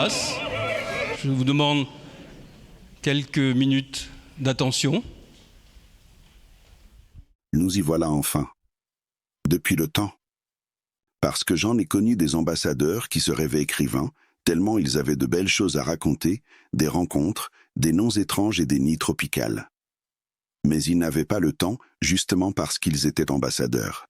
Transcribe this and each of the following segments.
passe. Je vous demande quelques minutes d'attention. Nous y voilà enfin. Depuis le temps. Parce que j'en ai connu des ambassadeurs qui se rêvaient écrivains, tellement ils avaient de belles choses à raconter, des rencontres, des noms étranges et des nids tropicales. Mais ils n'avaient pas le temps, justement parce qu'ils étaient ambassadeurs.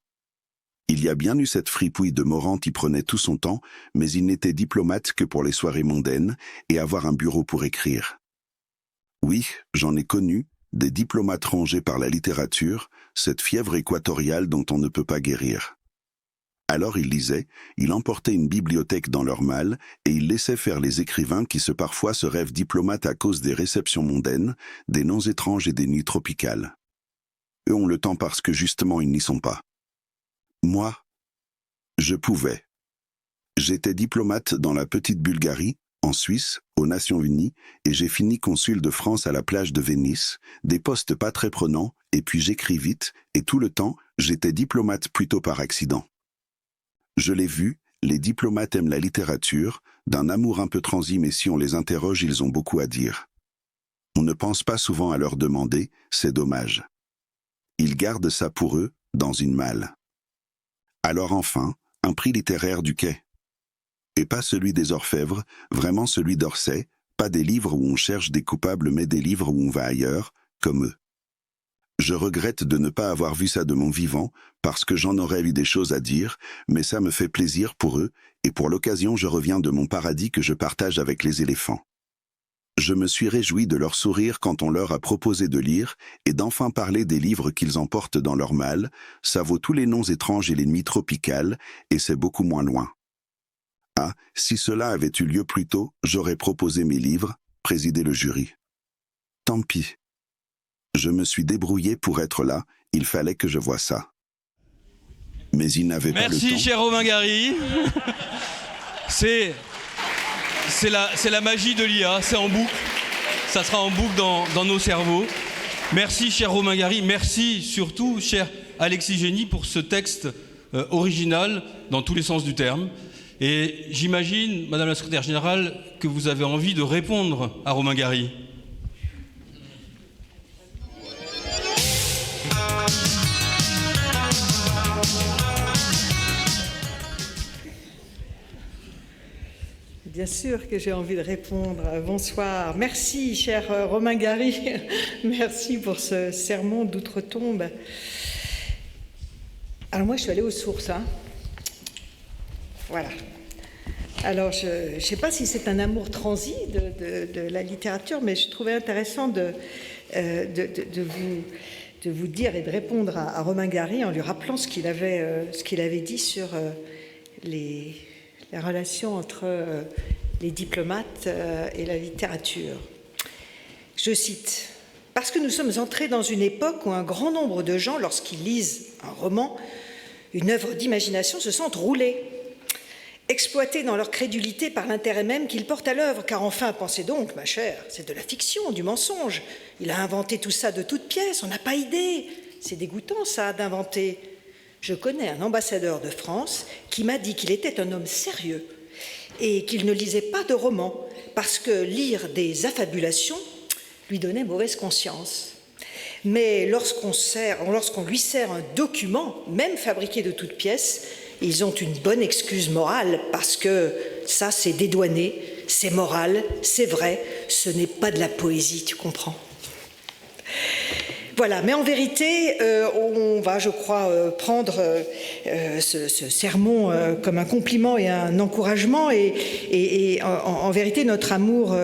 Il y a bien eu cette fripouille de Morand qui prenait tout son temps, mais il n'était diplomate que pour les soirées mondaines et avoir un bureau pour écrire. Oui, j'en ai connu, des diplomates rongés par la littérature, cette fièvre équatoriale dont on ne peut pas guérir. Alors ils lisaient, ils emportaient une bibliothèque dans leur malle et ils laissaient faire les écrivains qui parfois se rêvent diplomates à cause des réceptions mondaines, des noms étranges et des nuits tropicales. Eux ont le temps parce que justement ils n'y sont pas. Moi, je pouvais. J'étais diplomate dans la petite Bulgarie, en Suisse, aux Nations Unies, et j'ai fini consul de France à la plage de Venise, des postes pas très prenants, et puis j'écris vite, et tout le temps, j'étais diplomate plutôt par accident. Je l'ai vu, les diplomates aiment la littérature, d'un amour un peu transi, mais si on les interroge, ils ont beaucoup à dire. On ne pense pas souvent à leur demander, c'est dommage. Ils gardent ça pour eux, dans une malle. Alors enfin, un prix littéraire du Quai. Et pas celui des orfèvres, vraiment celui d'Orsay, pas des livres où on cherche des coupables mais des livres où on va ailleurs, comme eux. Je regrette de ne pas avoir vu ça de mon vivant, parce que j'en aurais eu des choses à dire, mais ça me fait plaisir pour eux, et pour l'occasion je reviens de mon paradis que je partage avec les éléphants. Je me suis réjoui de leur sourire quand on leur a proposé de lire, et d'enfin parler des livres qu'ils emportent dans leur malle, ça vaut tous les noms étranges et les nuits tropicales, et c'est beaucoup moins loin. Ah, si cela avait eu lieu plus tôt, j'aurais proposé mes livres, présidé le jury. Tant pis. Je me suis débrouillé pour être là, il fallait que je voie ça. Mais il n'avait pas le temps. Merci, cher Romain Gary. C'est la magie de l'IA, c'est en boucle. Ça sera en boucle dans nos cerveaux. Merci, cher Romain Gary. Merci surtout, cher Alexis Génie, pour ce texte original dans tous les sens du terme. Et j'imagine, Madame la Secrétaire Générale, que vous avez envie de répondre à Romain Gary. Bien sûr que j'ai envie de répondre. Bonsoir. Merci, cher Romain Gary. Merci pour ce sermon d'outre-tombe. Alors moi, je suis allée aux sources. Voilà. Alors, je ne sais pas si c'est un amour transi de la littérature, mais je trouvais intéressant de vous dire et de répondre à Romain Gary en lui rappelant ce qu'il avait dit sur les relations entre les diplomates et la littérature. Je cite, « Parce que nous sommes entrés dans une époque où un grand nombre de gens, lorsqu'ils lisent un roman, une œuvre d'imagination, se sentent roulés, exploités dans leur crédulité par l'intérêt même qu'ils portent à l'œuvre, car enfin, pensez donc, ma chère, c'est de la fiction, du mensonge. Il a inventé tout ça de toutes pièces, on n'a pas idée. C'est dégoûtant, ça, d'inventer. Je connais un ambassadeur de France qui m'a dit qu'il était un homme sérieux et qu'il ne lisait pas de romans parce que lire des affabulations lui donnait mauvaise conscience. Mais lorsqu'on lui sert un document, même fabriqué de toutes pièces, ils ont une bonne excuse morale parce que ça, c'est dédouané, c'est moral, c'est vrai, ce n'est pas de la poésie, tu comprends ? Voilà, mais en vérité, on va, je crois, prendre ce sermon comme un compliment et un encouragement et en vérité, notre amour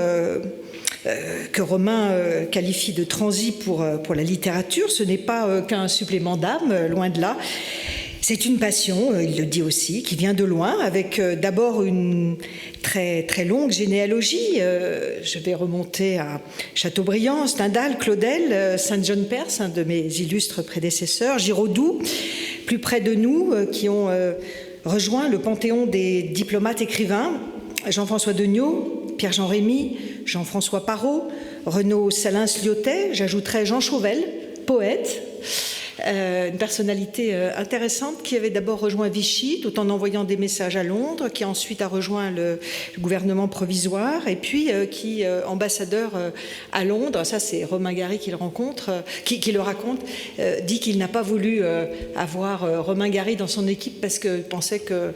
que Romain qualifie de transi pour la littérature, ce n'est pas qu'un supplément d'âme, loin de là. C'est une passion, il le dit aussi, qui vient de loin, avec d'abord une très, très longue généalogie. Je vais remonter à Chateaubriand, Stendhal, Claudel, Saint-John-Perse, un de mes illustres prédécesseurs, Giraudoux, plus près de nous, qui ont rejoint le panthéon des diplomates écrivains, Jean-François Degnaud, Pierre-Jean Rémy, Jean-François Parrot, Renaud Salins-Lyotet, j'ajouterai Jean Chauvel, poète, une personnalité intéressante qui avait d'abord rejoint Vichy tout en envoyant des messages à Londres, qui ensuite a rejoint le gouvernement provisoire et puis qui, ambassadeur à Londres, ça c'est Romain Gary qui le rencontre, qui le raconte, dit qu'il n'a pas voulu avoir Romain Gary dans son équipe parce qu'il pensait que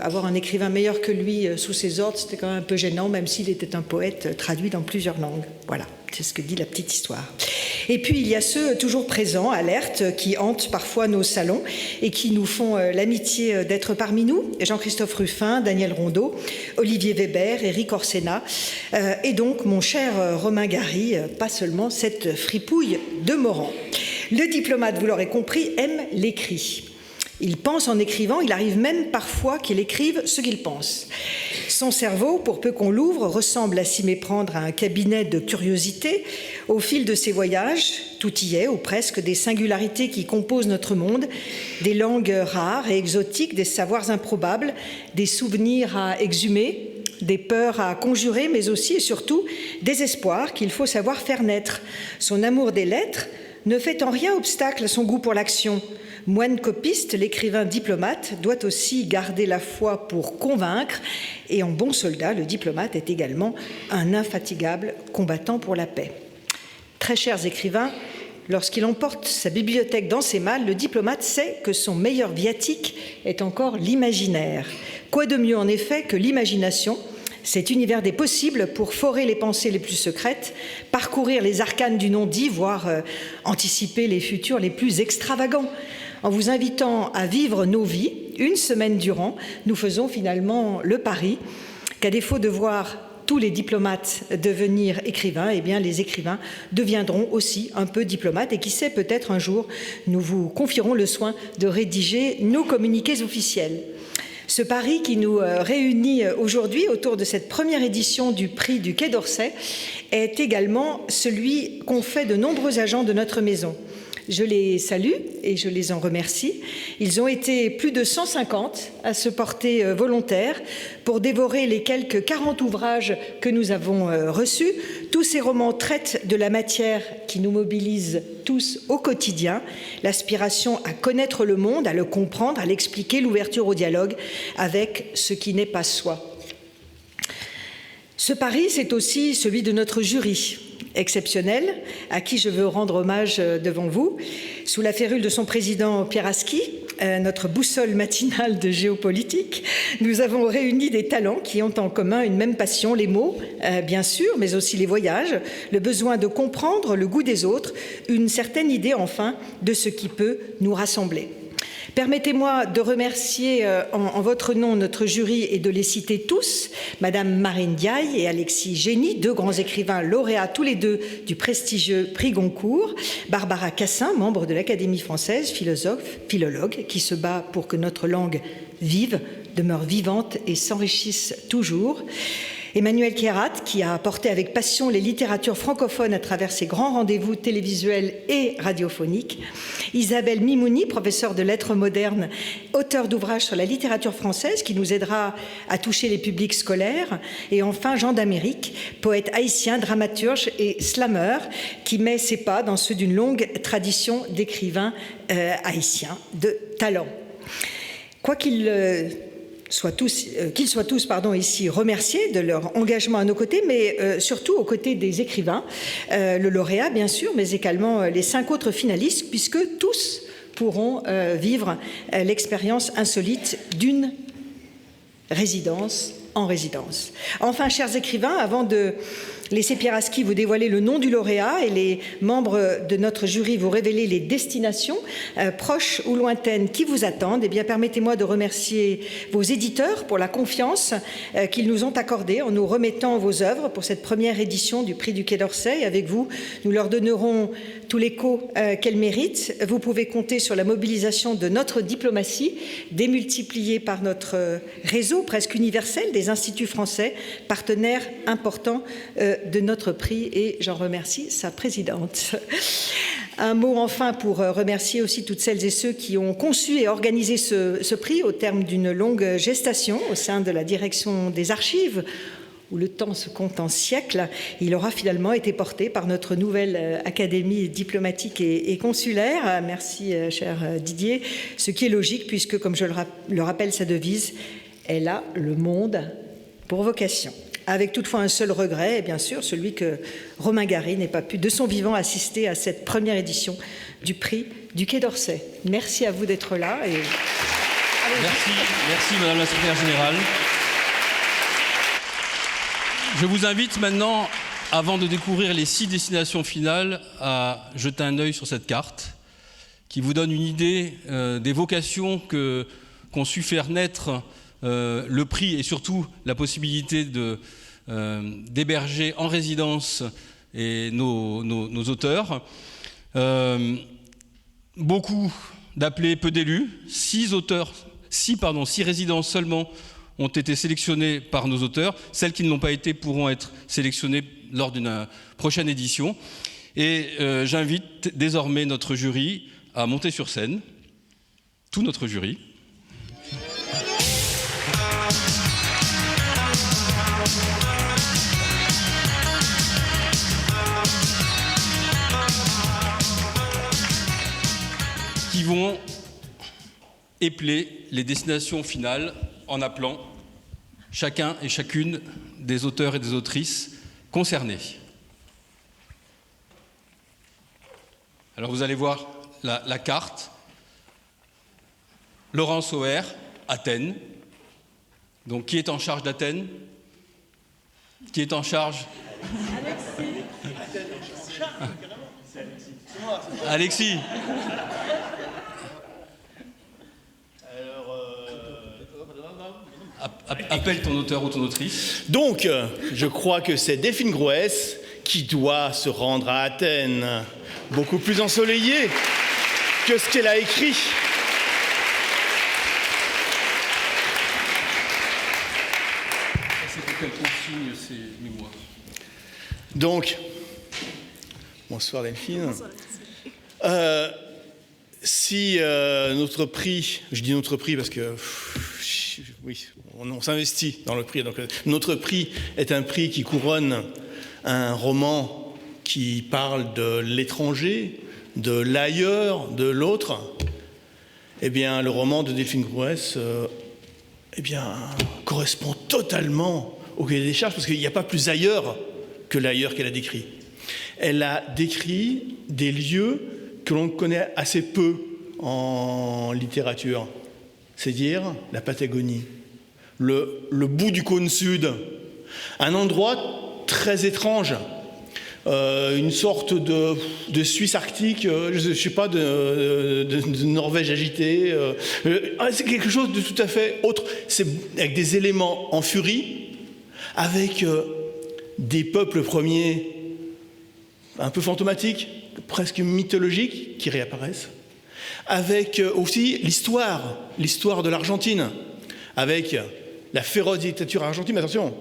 avoir un écrivain meilleur que lui sous ses ordres, c'était quand même un peu gênant, même s'il était un poète traduit dans plusieurs langues. Voilà, c'est ce que dit la petite histoire. Et puis il y a ceux toujours présents, alertes, qui hantent parfois nos salons et qui nous font l'amitié d'être parmi nous. Jean-Christophe Ruffin, Daniel Rondeau, Olivier Weber, Éric Orsena, et donc mon cher Romain Gary, pas seulement cette fripouille de Morand. Le diplomate, vous l'aurez compris, aime l'écrit. Il pense en écrivant, il arrive même parfois qu'il écrive ce qu'il pense. Son cerveau, pour peu qu'on l'ouvre, ressemble à s'y méprendre à un cabinet de curiosités. Au fil de ses voyages, tout y est, ou presque, des singularités qui composent notre monde, des langues rares et exotiques, des savoirs improbables, des souvenirs à exhumer, des peurs à conjurer, mais aussi et surtout des espoirs qu'il faut savoir faire naître. Son amour des lettres ne fait en rien obstacle à son goût pour l'action. Moine copiste, l'écrivain diplomate doit aussi garder la foi pour convaincre, et en bon soldat, le diplomate est également un infatigable combattant pour la paix. Très chers écrivains, lorsqu'il emporte sa bibliothèque dans ses malles, le diplomate sait que son meilleur viatique est encore l'imaginaire. Quoi de mieux en effet que l'imagination, cet univers des possibles pour forer les pensées les plus secrètes, parcourir les arcanes du non-dit, voire anticiper les futurs les plus extravagants. En vous invitant à vivre nos vies, une semaine durant, nous faisons finalement le pari qu'à défaut de voir tous les diplomates devenir écrivains, eh bien les écrivains deviendront aussi un peu diplomates et qui sait, peut-être un jour, nous vous confierons le soin de rédiger nos communiqués officiels. Ce pari qui nous réunit aujourd'hui autour de cette première édition du prix du Quai d'Orsay est également celui qu'ont fait de nombreux agents de notre maison. Je les salue et je les en remercie. Ils ont été plus de 150 à se porter volontaires pour dévorer les quelques 40 ouvrages que nous avons reçus. Tous ces romans traitent de la matière qui nous mobilise tous au quotidien, l'aspiration à connaître le monde, à le comprendre, à l'expliquer, l'ouverture au dialogue avec ce qui n'est pas soi. Ce pari, c'est aussi celui de notre jury exceptionnel, à qui je veux rendre hommage devant vous. Sous la férule de son président Pierre Aski, notre boussole matinale de géopolitique, nous avons réuni des talents qui ont en commun une même passion, les mots, bien sûr, mais aussi les voyages, le besoin de comprendre le goût des autres, une certaine idée enfin de ce qui peut nous rassembler. Permettez-moi de remercier en votre nom notre jury et de les citer tous, Madame Marine Diaye et Alexis Génie, deux grands écrivains lauréats tous les deux du prestigieux prix Goncourt, Barbara Cassin, membre de l'Académie française, philologue, qui se bat pour que notre langue vive, demeure vivante et s'enrichisse toujours, Emmanuel Kérat, qui a porté avec passion les littératures francophones à travers ses grands rendez-vous télévisuels et radiophoniques, Isabelle Mimouni, professeure de lettres modernes, auteure d'ouvrages sur la littérature française qui nous aidera à toucher les publics scolaires, et enfin Jean d'Amérique, poète haïtien, dramaturge et slammer, qui met ses pas dans ceux d'une longue tradition d'écrivains haïtiens de talent. Quoi qu'ils soient tous ici remerciés de leur engagement à nos côtés, mais surtout aux côtés des écrivains, le lauréat bien sûr, mais également les 5 autres finalistes, puisque tous pourront vivre l'expérience insolite d'une résidence en résidence. Enfin, chers écrivains, avant de laisser Pierre Aski vous dévoiler le nom du lauréat et les membres de notre jury vous révéler les destinations proches ou lointaines qui vous attendent, eh bien permettez-moi de remercier vos éditeurs pour la confiance qu'ils nous ont accordée en nous remettant vos œuvres pour cette première édition du prix du Quai d'Orsay. Avec vous, nous leur donnerons tout l'écho qu'elles méritent. Vous pouvez compter sur la mobilisation de notre diplomatie, démultipliée par notre réseau presque universel des instituts français, partenaires importants de notre prix, et j'en remercie sa présidente. Un mot enfin pour remercier aussi toutes celles et ceux qui ont conçu et organisé ce prix au terme d'une longue gestation au sein de la direction des archives, où le temps se compte en siècles, il aura finalement été porté par notre nouvelle académie diplomatique et consulaire. Merci, cher Didier. Ce qui est logique, puisque, comme je le rappelle, sa devise, elle a le monde pour vocation. Avec toutefois un seul regret, et bien sûr, celui que Romain Gary n'ait pas pu, de son vivant, assister à cette première édition du prix du Quai d'Orsay. Merci à vous d'être là. Et... Merci Madame la Secrétaire Générale. Je vous invite maintenant, avant de découvrir les 6 destinations finales, à jeter un œil sur cette carte qui vous donne une idée des vocations qu'ont su faire naître le prix et surtout la possibilité d'héberger en résidence nos auteurs. Beaucoup d'appelés, peu d'élus. 6 résidences seulement ont été sélectionnées par nos auteurs. Celles qui ne l'ont pas été pourront être sélectionnées lors d'une prochaine édition. Et j'invite désormais notre jury à monter sur scène, tout notre jury. Qui vont épeler les destinations finales en appelant chacun et chacune des auteurs et des autrices concernés. Alors vous allez voir la carte. Laurence Auer, Athènes. Donc qui est en charge d'Athènes? Qui est en charge? Alexis. Appelle ton auteur ou ton autrice. Donc, je crois que c'est Delphine Grouès qui doit se rendre à Athènes, beaucoup plus ensoleillée que ce qu'elle a écrit. C'est pour quelle consigne ces mémoires? Donc, bonsoir Delphine. Si notre prix, je dis notre prix parce que oui, on s'investit dans le prix. Donc, notre prix est un prix qui couronne un roman qui parle de l'étranger, de l'ailleurs, de l'autre. Eh bien, le roman de Delphine Grouès correspond totalement au cahier des charges parce qu'il n'y a pas plus ailleurs que l'ailleurs qu'elle a décrit. Elle a décrit des lieux que l'on connaît assez peu en littérature, c'est-à-dire la Patagonie, le bout du cône sud, un endroit très étrange, une sorte de Suisse arctique, je ne sais pas, de Norvège agitée. C'est quelque chose de tout à fait autre. C'est avec des éléments en furie, avec des peuples premiers un peu fantomatiques, presque mythologiques, qui réapparaissent, avec aussi l'histoire de l'Argentine, avec la féroce dictature argentine, attention,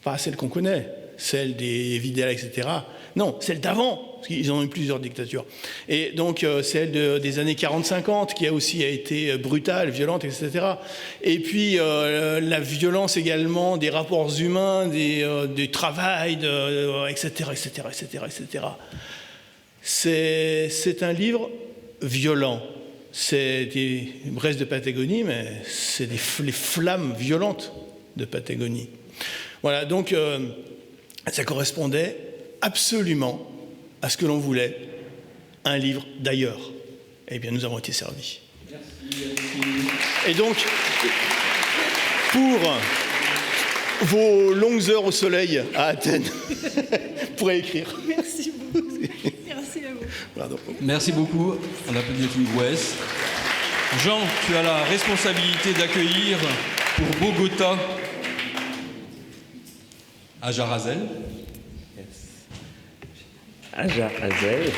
pas celle qu'on connaît, celle des Videla, etc. Non, celle d'avant, parce qu'ils ont eu plusieurs dictatures. Et donc celle des années 40-50, qui a aussi été brutale, violente, etc. Et puis la violence également des rapports humains, du travail, etc., etc., etc., etc. C'est un livre violent. C'est des braises de Patagonie, mais c'est les flammes violentes de Patagonie. Voilà, donc ça correspondait absolument à ce que l'on voulait, un livre d'ailleurs. Eh bien, nous avons été servis. Merci. Et donc, pour vos longues heures au soleil à Athènes, vous pourrez écrire. Merci beaucoup. Merci à vous. Pardon. Merci beaucoup. On appelle Delphine Grouès. Jean, tu as la responsabilité d'accueillir pour Bogota Ajar Hazel. Yes. Ajar Hazel.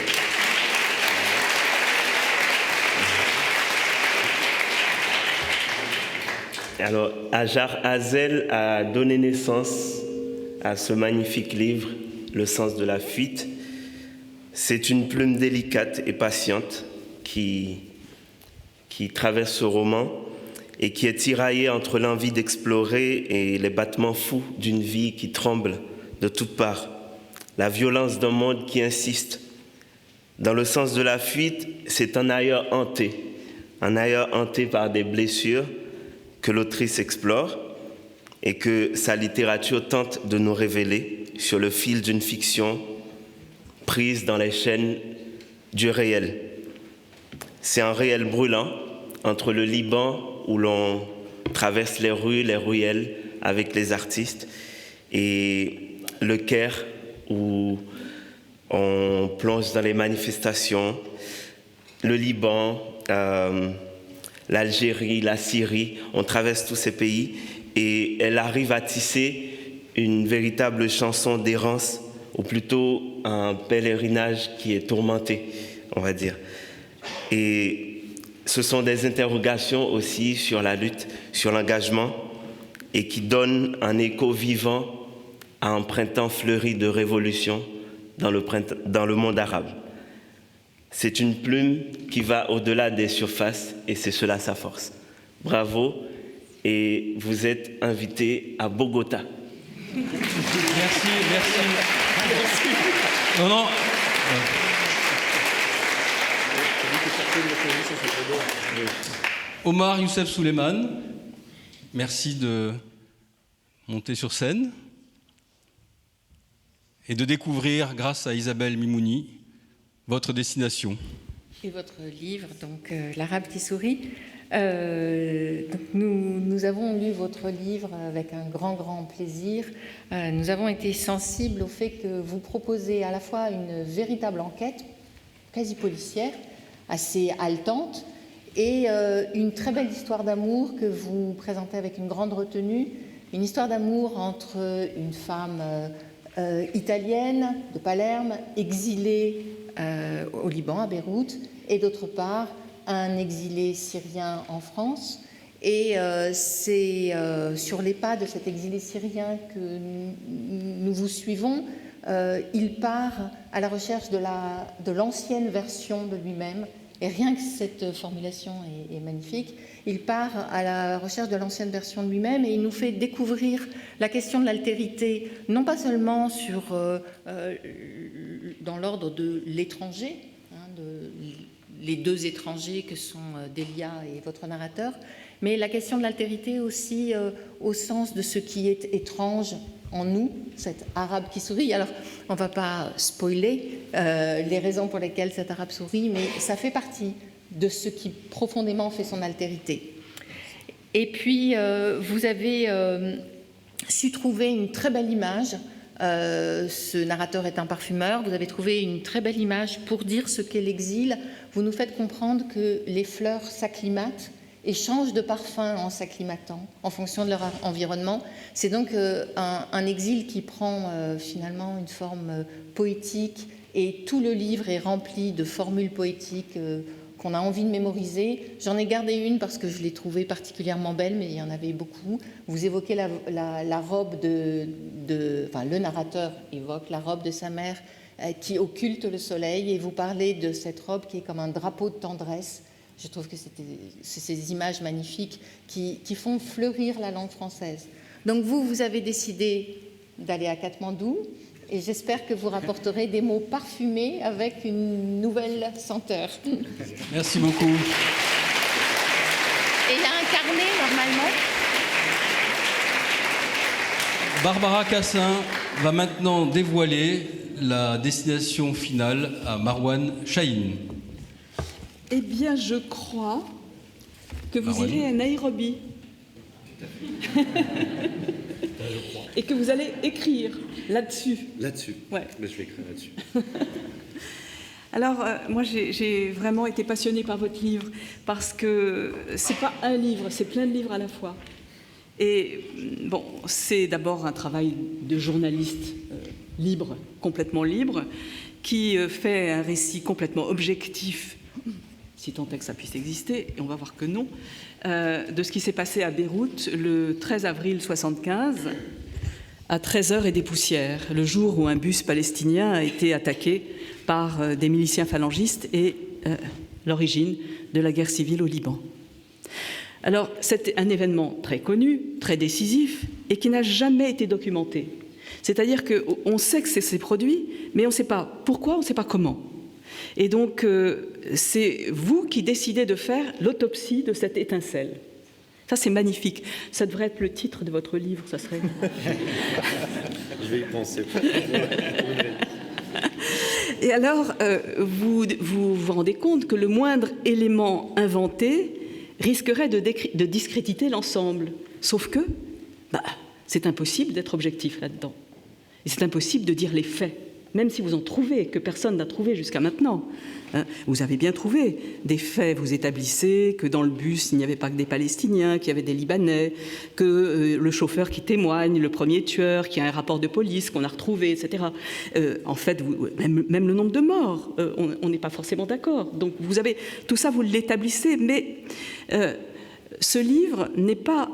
Alors, Ajar Hazel a donné naissance à ce magnifique livre, Le sens de la fuite. C'est une plume délicate et patiente qui traverse ce roman, et qui est tiraillé entre l'envie d'explorer et les battements fous d'une vie qui tremble de toutes parts, la violence d'un monde qui insiste. Dans le sens de la fuite, c'est un ailleurs hanté par des blessures que l'autrice explore et que sa littérature tente de nous révéler sur le fil d'une fiction prise dans les chaînes du réel. C'est un réel brûlant entre le Liban, où l'on traverse les rues, les ruelles avec les artistes, et le Caire, où on plonge dans les manifestations, le Liban, l'Algérie, la Syrie, on traverse tous ces pays, et elle arrive à tisser une véritable chanson d'errance, ou plutôt un pèlerinage qui est tourmenté, on va dire. Et ce sont des interrogations aussi sur la lutte, sur l'engagement, et qui donnent un écho vivant à un printemps fleuri de révolution dans le monde arabe. C'est une plume qui va au-delà des surfaces, et c'est cela sa force. Bravo, et vous êtes invité à Bogota. Merci. Non. Omar Youssef Souleiman, merci de monter sur scène et de découvrir, grâce à Isabelle Mimouni, votre destination. Et votre livre, donc L'Arabe qui sourit. Donc nous avons lu votre livre avec un grand plaisir. Nous avons été sensibles au fait que vous proposez à la fois une véritable enquête, quasi policière, assez haletante, et une très belle histoire d'amour que vous présentez avec une grande retenue, une histoire d'amour entre une femme italienne de Palerme, exilée au Liban, à Beyrouth, et d'autre part un exilé syrien en France. Et c'est sur les pas de cet exilé syrien que nous vous suivons. Il part à la recherche de l'ancienne version de lui-même. Et rien que cette formulation est magnifique. Il part à la recherche de l'ancienne version de lui-même et il nous fait découvrir la question de l'altérité, non pas seulement dans l'ordre de l'étranger, les deux étrangers que sont Delia et votre narrateur, mais la question de l'altérité aussi au sens de ce qui est étrange en nous, cet arabe qui sourit. Alors, on ne va pas spoiler les raisons pour lesquelles cet arabe sourit, mais ça fait partie de ce qui profondément fait son altérité. Et puis, vous avez su trouver une très belle image. Ce narrateur est un parfumeur. Vous avez trouvé une très belle image pour dire ce qu'est l'exil. Vous nous faites comprendre que les fleurs s'acclimatent et changent de parfum en s'acclimatant en fonction de leur environnement. C'est donc un exil qui prend finalement une forme poétique, et tout le livre est rempli de formules poétiques qu'on a envie de mémoriser. J'en ai gardé une parce que je l'ai trouvée particulièrement belle, mais il y en avait beaucoup. Vous évoquez la robe enfin, le narrateur évoque la robe de sa mère qui occulte le soleil, et vous parlez de cette robe qui est comme un drapeau de tendresse. Je trouve que c'est ces images magnifiques qui font fleurir la langue française. Donc vous avez décidé d'aller à Katmandou, et j'espère que vous rapporterez des mots parfumés avec une nouvelle senteur. Merci beaucoup. Et il y a un carnet, normalement. Barbara Cassin va maintenant dévoiler la destination finale à Marwan Chahine. Eh bien, je crois que vous irez à Nairobi. Et que vous allez écrire là-dessus. Ouais. Mais je vais écrire là-dessus. Alors, moi, j'ai vraiment été passionnée par votre livre, parce que c'est pas un livre, c'est plein de livres à la fois. Et bon, c'est d'abord un travail de journaliste libre, complètement libre, qui fait un récit complètement objectif, si tant est que ça puisse exister, et on va voir que non, de ce qui s'est passé à Beyrouth le 13 avril 1975, à 13h et des poussières, le jour où un bus palestinien a été attaqué par des miliciens phalangistes et l'origine de la guerre civile au Liban. Alors, c'est un événement très connu, très décisif, et qui n'a jamais été documenté. C'est-à-dire qu'on sait que c'est ces produits, mais on ne sait pas pourquoi, on ne sait pas comment. Et donc, c'est vous qui décidez de faire l'autopsie de cette étincelle. Ça, c'est magnifique. Ça devrait être le titre de votre livre, ça serait... Je vais y penser. Et alors, vous rendez compte que le moindre élément inventé risquerait de discréditer l'ensemble. Sauf que, c'est impossible d'être objectif là-dedans. Et c'est impossible de dire les faits, même si vous en trouvez, que personne n'a trouvé jusqu'à maintenant. Vous avez bien trouvé des faits, vous établissez que dans le bus, il n'y avait pas que des Palestiniens, qu'il y avait des Libanais, que le chauffeur qui témoigne, le premier tueur, qu'il y a un rapport de police qu'on a retrouvé, etc. En fait, même le nombre de morts, on n'est pas forcément d'accord. Donc vous avez tout ça, vous l'établissez, mais ce livre n'est pas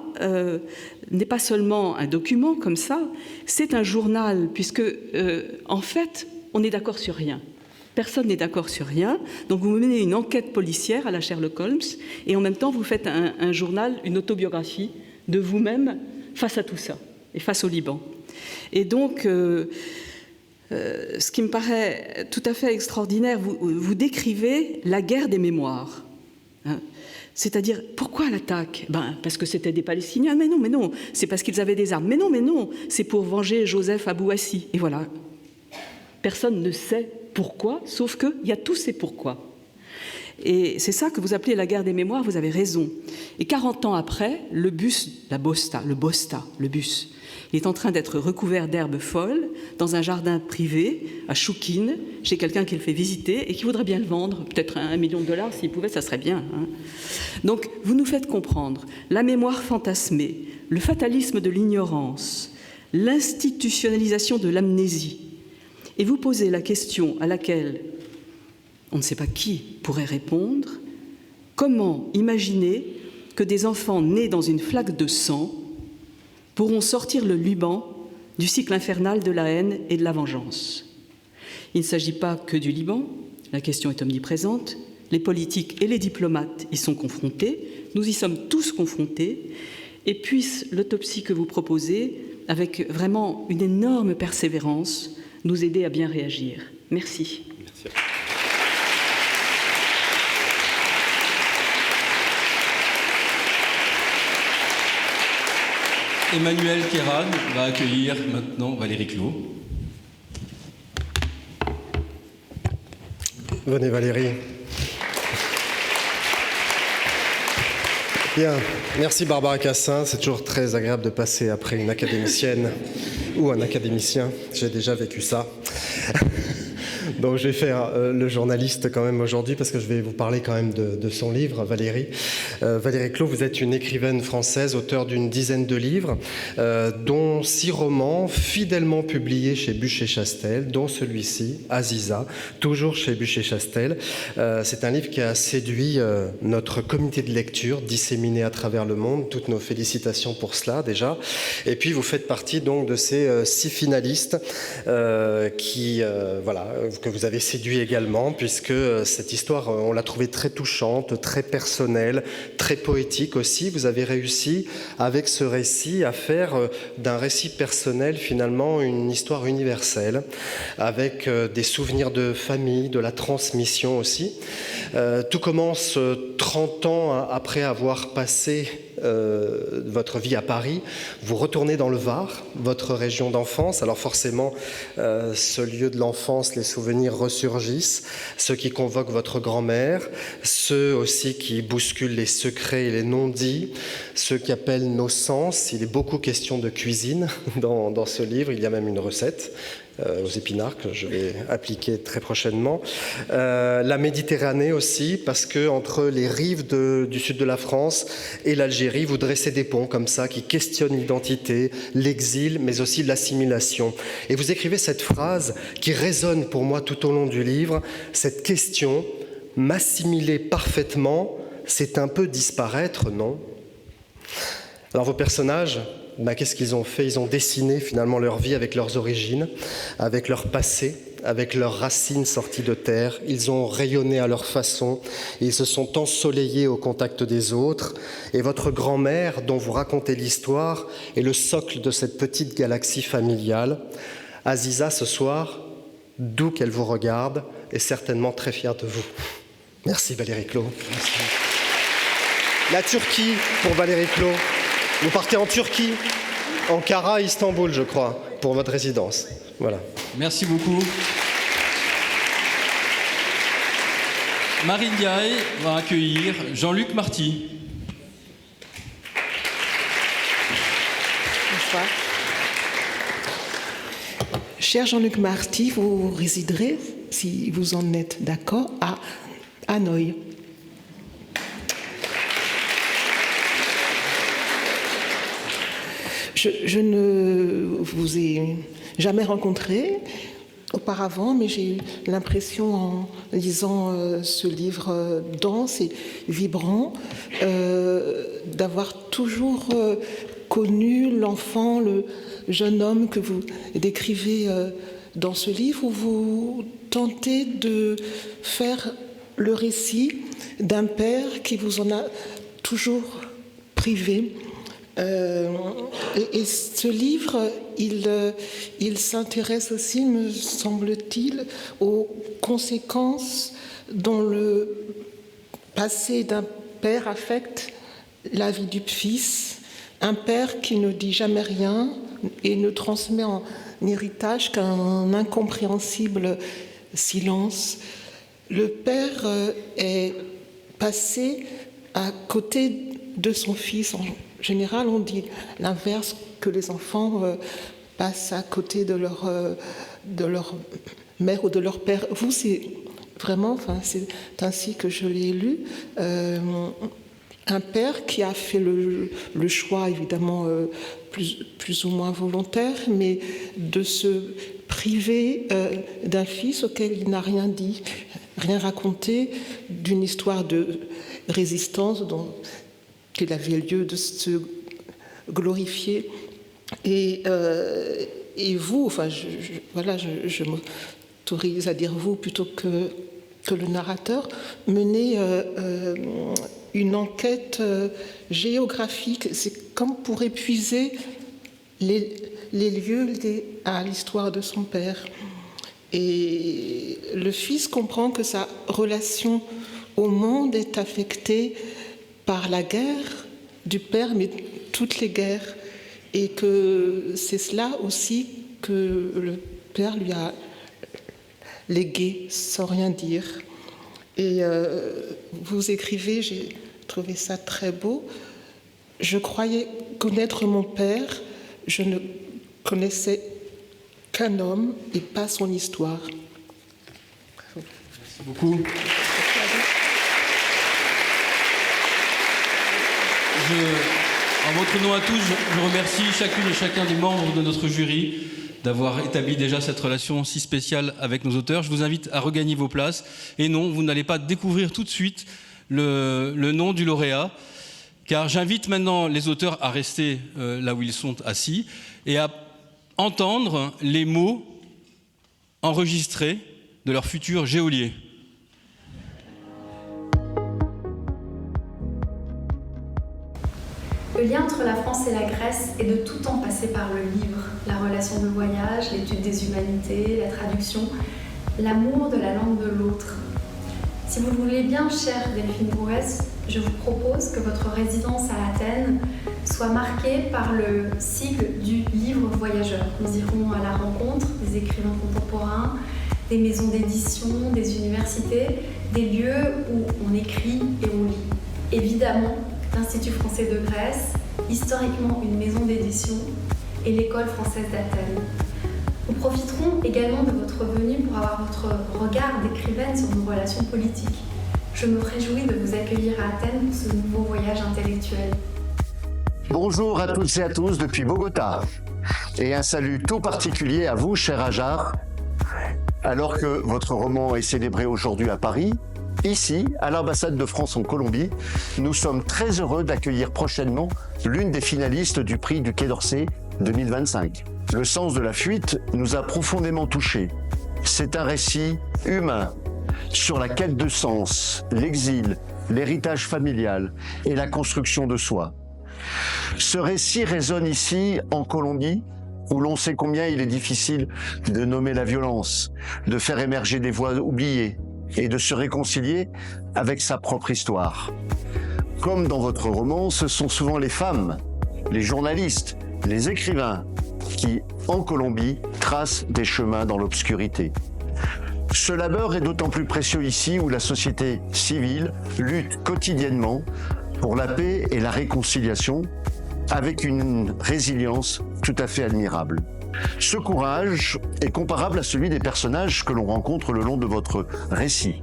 seulement un document comme ça, c'est un journal, puisque en fait, on n'est d'accord sur rien. Personne n'est d'accord sur rien, donc vous menez une enquête policière à la Sherlock Holmes, et en même temps vous faites un journal, une autobiographie de vous-même face à tout ça, et face au Liban. Et donc, ce qui me paraît tout à fait extraordinaire, vous décrivez la guerre des mémoires. C'est-à-dire, pourquoi l'attaque ? Parce que c'était des Palestiniens. Mais non, c'est parce qu'ils avaient des armes. Mais non, c'est pour venger Joseph Abouassi. Et voilà. Personne ne sait pourquoi, sauf qu'il y a tous ces pourquoi. Et c'est ça que vous appelez la guerre des mémoires, vous avez raison. Et 40 ans après, le bus, le bus, il est en train d'être recouvert d'herbes folles dans un jardin privé à Choukine, chez quelqu'un qui le fait visiter et qui voudrait bien le vendre, peut-être $1 million, s'il pouvait, ça serait bien. Donc, vous nous faites comprendre la mémoire fantasmée, le fatalisme de l'ignorance, l'institutionnalisation de l'amnésie. Et vous posez la question à laquelle on ne sait pas qui pourrait répondre: comment imaginer que des enfants nés dans une flaque de sang pourront sortir le Liban du cycle infernal de la haine et de la vengeance? Il ne s'agit pas que du Liban, la question est omniprésente, les politiques et les diplomates y sont confrontés, nous y sommes tous confrontés, et puisse l'autopsie que vous proposez, avec vraiment une énorme persévérance, nous aider à bien réagir. Merci. Merci. Emmanuel Kéran va accueillir maintenant Valérie Clos. Venez Valérie. Bien, merci Barbara Cassin, c'est toujours très agréable de passer après une académicienne ou un académicien, j'ai déjà vécu ça. Donc je vais faire le journaliste quand même aujourd'hui parce que je vais vous parler quand même de son livre, Valérie. Valérie Clos, vous êtes une écrivaine française, auteure d'une dizaine de livres, dont 6 romans fidèlement publiés chez Buchet-Chastel, dont celui-ci, Aziza, toujours chez Buchet-Chastel. C'est un livre qui a séduit notre comité de lecture, disséminé à travers le monde. Toutes nos félicitations pour cela déjà. Et puis vous faites partie donc de ces 6 finalistes que vous avez séduit également, puisque cette histoire, on l'a trouvée très touchante, très personnelle, très poétique aussi. Vous avez réussi, avec ce récit, à faire d'un récit personnel, finalement, une histoire universelle, avec des souvenirs de famille, de la transmission aussi. Tout commence 30 ans après avoir passé votre vie à Paris. Vous retournez dans le Var, votre région d'enfance. Alors forcément, ce lieu de l'enfance, les souvenirs ressurgissent, ceux qui convoquent votre grand-mère, ceux aussi qui bousculent les secrets et les non-dits, ceux qui appellent nos sens. Il est beaucoup question de cuisine dans ce livre, il y a même une recette aux épinards que je vais appliquer très prochainement. La Méditerranée aussi, parce que entre les rives du sud de la France et l'Algérie, vous dressez des ponts comme ça qui questionnent l'identité, l'exil, mais aussi l'assimilation. Et vous écrivez cette phrase qui résonne pour moi tout au long du livre, cette question: m'assimiler parfaitement, c'est un peu disparaître, non ? Alors vos personnages, qu'est-ce qu'ils ont fait? Ils ont dessiné finalement leur vie avec leurs origines, avec leur passé, avec leurs racines sorties de terre. Ils ont rayonné à leur façon, ils se sont ensoleillés au contact des autres. Et votre grand-mère, dont vous racontez l'histoire, est le socle de cette petite galaxie familiale. Aziza, ce soir, d'où qu'elle vous regarde, est certainement très fière de vous. Merci Valérie Clos. Merci. La Turquie pour Valérie Clos. Vous partez en Turquie, Ankara, Istanbul, je crois, pour votre résidence. Voilà. Merci beaucoup. Marine Gaille va accueillir Jean-Luc Marty. Bonsoir. Cher Jean-Luc Marty, vous résiderez, si vous en êtes d'accord, à Hanoï. Je ne vous ai jamais rencontré auparavant, mais j'ai eu l'impression, en lisant ce livre dense et vibrant, d'avoir toujours connu l'enfant, le jeune homme que vous décrivez dans ce livre, où vous tentez de faire le récit d'un père qui vous en a toujours privé. Et ce livre, il s'intéresse aussi, me semble-t-il, aux conséquences dont le passé d'un père affecte la vie du fils. Un père qui ne dit jamais rien et ne transmet en héritage qu'un incompréhensible silence. Le père est passé à côté de son fils. En général, on dit l'inverse, que les enfants passent à côté de leur mère ou de leur père. Vous, c'est vraiment, c'est ainsi que je l'ai lu, un père qui a fait le choix, évidemment, plus ou moins volontaire, mais de se priver d'un fils auquel il n'a rien dit, rien raconté, d'une histoire de résistance dont il avait lieu de se glorifier. Et vous, je m'autorise à dire vous plutôt que le narrateur, menez une enquête géographique. C'est comme pour épuiser les lieux liés à l'histoire de son père. Et le fils comprend que sa relation au monde est affectée par la guerre du père, mais toutes les guerres, et que c'est cela aussi que le père lui a légué sans rien dire. Et vous écrivez, j'ai trouvé ça très beau, « Je croyais connaître mon père, je ne connaissais qu'un homme et pas son histoire. » Merci beaucoup. En votre nom à tous, je remercie chacune et chacun des membres de notre jury d'avoir établi déjà cette relation si spéciale avec nos auteurs. Je vous invite à regagner vos places. Et non, vous n'allez pas découvrir tout de suite le nom du lauréat, car j'invite maintenant les auteurs à rester là où ils sont assis et à entendre les mots enregistrés de leur futur geôlier. Le lien entre la France et la Grèce est de tout temps passé par le livre, la relation de voyage, l'étude des humanités, la traduction, l'amour de la langue de l'autre. Si vous le voulez bien, chère Delphine Bourès, je vous propose que votre résidence à Athènes soit marquée par le sigle du livre voyageur. Nous irons à la rencontre des écrivains contemporains, des maisons d'édition, des universités, des lieux où on écrit et on lit. Évidemment, l'Institut français de Grèce, historiquement une maison d'édition, et l'École française d'Athènes. Nous profiterons également de votre venue pour avoir votre regard d'écrivaine sur nos relations politiques. Je me réjouis de vous accueillir à Athènes pour ce nouveau voyage intellectuel. Bonjour à toutes et à tous depuis Bogota. Et un salut tout particulier à vous, cher Ajar. Alors que votre roman est célébré aujourd'hui à Paris, Ici, à l'ambassade de France en Colombie, nous sommes très heureux d'accueillir prochainement l'une des finalistes du prix du Quai d'Orsay 2025. Le sens de la fuite nous a profondément touchés. C'est un récit humain sur la quête de sens, l'exil, l'héritage familial et la construction de soi. Ce récit résonne ici, en Colombie, où l'on sait combien il est difficile de nommer la violence, de faire émerger des voix oubliées et de se réconcilier avec sa propre histoire. Comme dans votre roman, ce sont souvent les femmes, les journalistes, les écrivains qui, en Colombie, tracent des chemins dans l'obscurité. Ce labeur est d'autant plus précieux ici où la société civile lutte quotidiennement pour la paix et la réconciliation avec une résilience tout à fait admirable. Ce courage est comparable à celui des personnages que l'on rencontre le long de votre récit.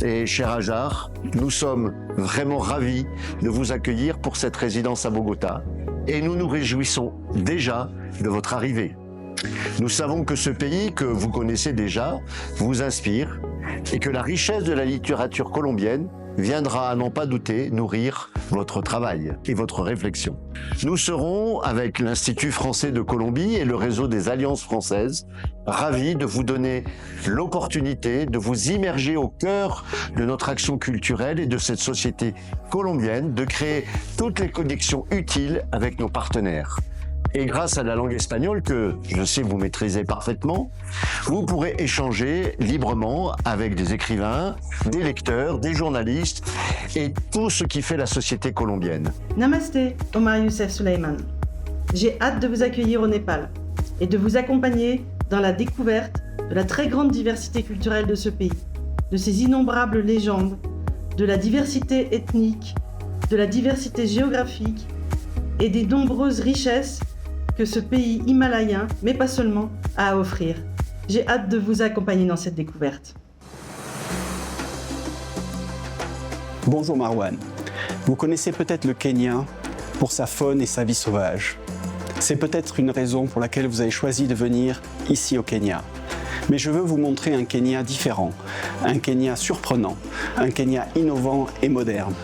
Et cher Hajar, nous sommes vraiment ravis de vous accueillir pour cette résidence à Bogota et nous nous réjouissons déjà de votre arrivée. Nous savons que ce pays que vous connaissez déjà vous inspire et que la richesse de la littérature colombienne viendra, à n'en pas douter, nourrir votre travail et votre réflexion. Nous serons, avec l'Institut français de Colombie et le réseau des Alliances françaises, ravis de vous donner l'opportunité de vous immerger au cœur de notre action culturelle et de cette société colombienne, de créer toutes les connexions utiles avec nos partenaires. Et grâce à la langue espagnole, que je sais vous maîtrisez parfaitement, vous pourrez échanger librement avec des écrivains, des lecteurs, des journalistes et tout ce qui fait la société colombienne. Namasté, Omar Youssef Suleiman. J'ai hâte de vous accueillir au Népal et de vous accompagner dans la découverte de la très grande diversité culturelle de ce pays, de ses innombrables légendes, de la diversité ethnique, de la diversité géographique et des nombreuses richesses que ce pays himalayen, mais pas seulement, a à offrir. J'ai hâte de vous accompagner dans cette découverte. Bonjour Marwan. Vous connaissez peut-être le Kenya pour sa faune et sa vie sauvage. C'est peut-être une raison pour laquelle vous avez choisi de venir ici au Kenya. Mais je veux vous montrer un Kenya différent, un Kenya surprenant, un Kenya innovant et moderne.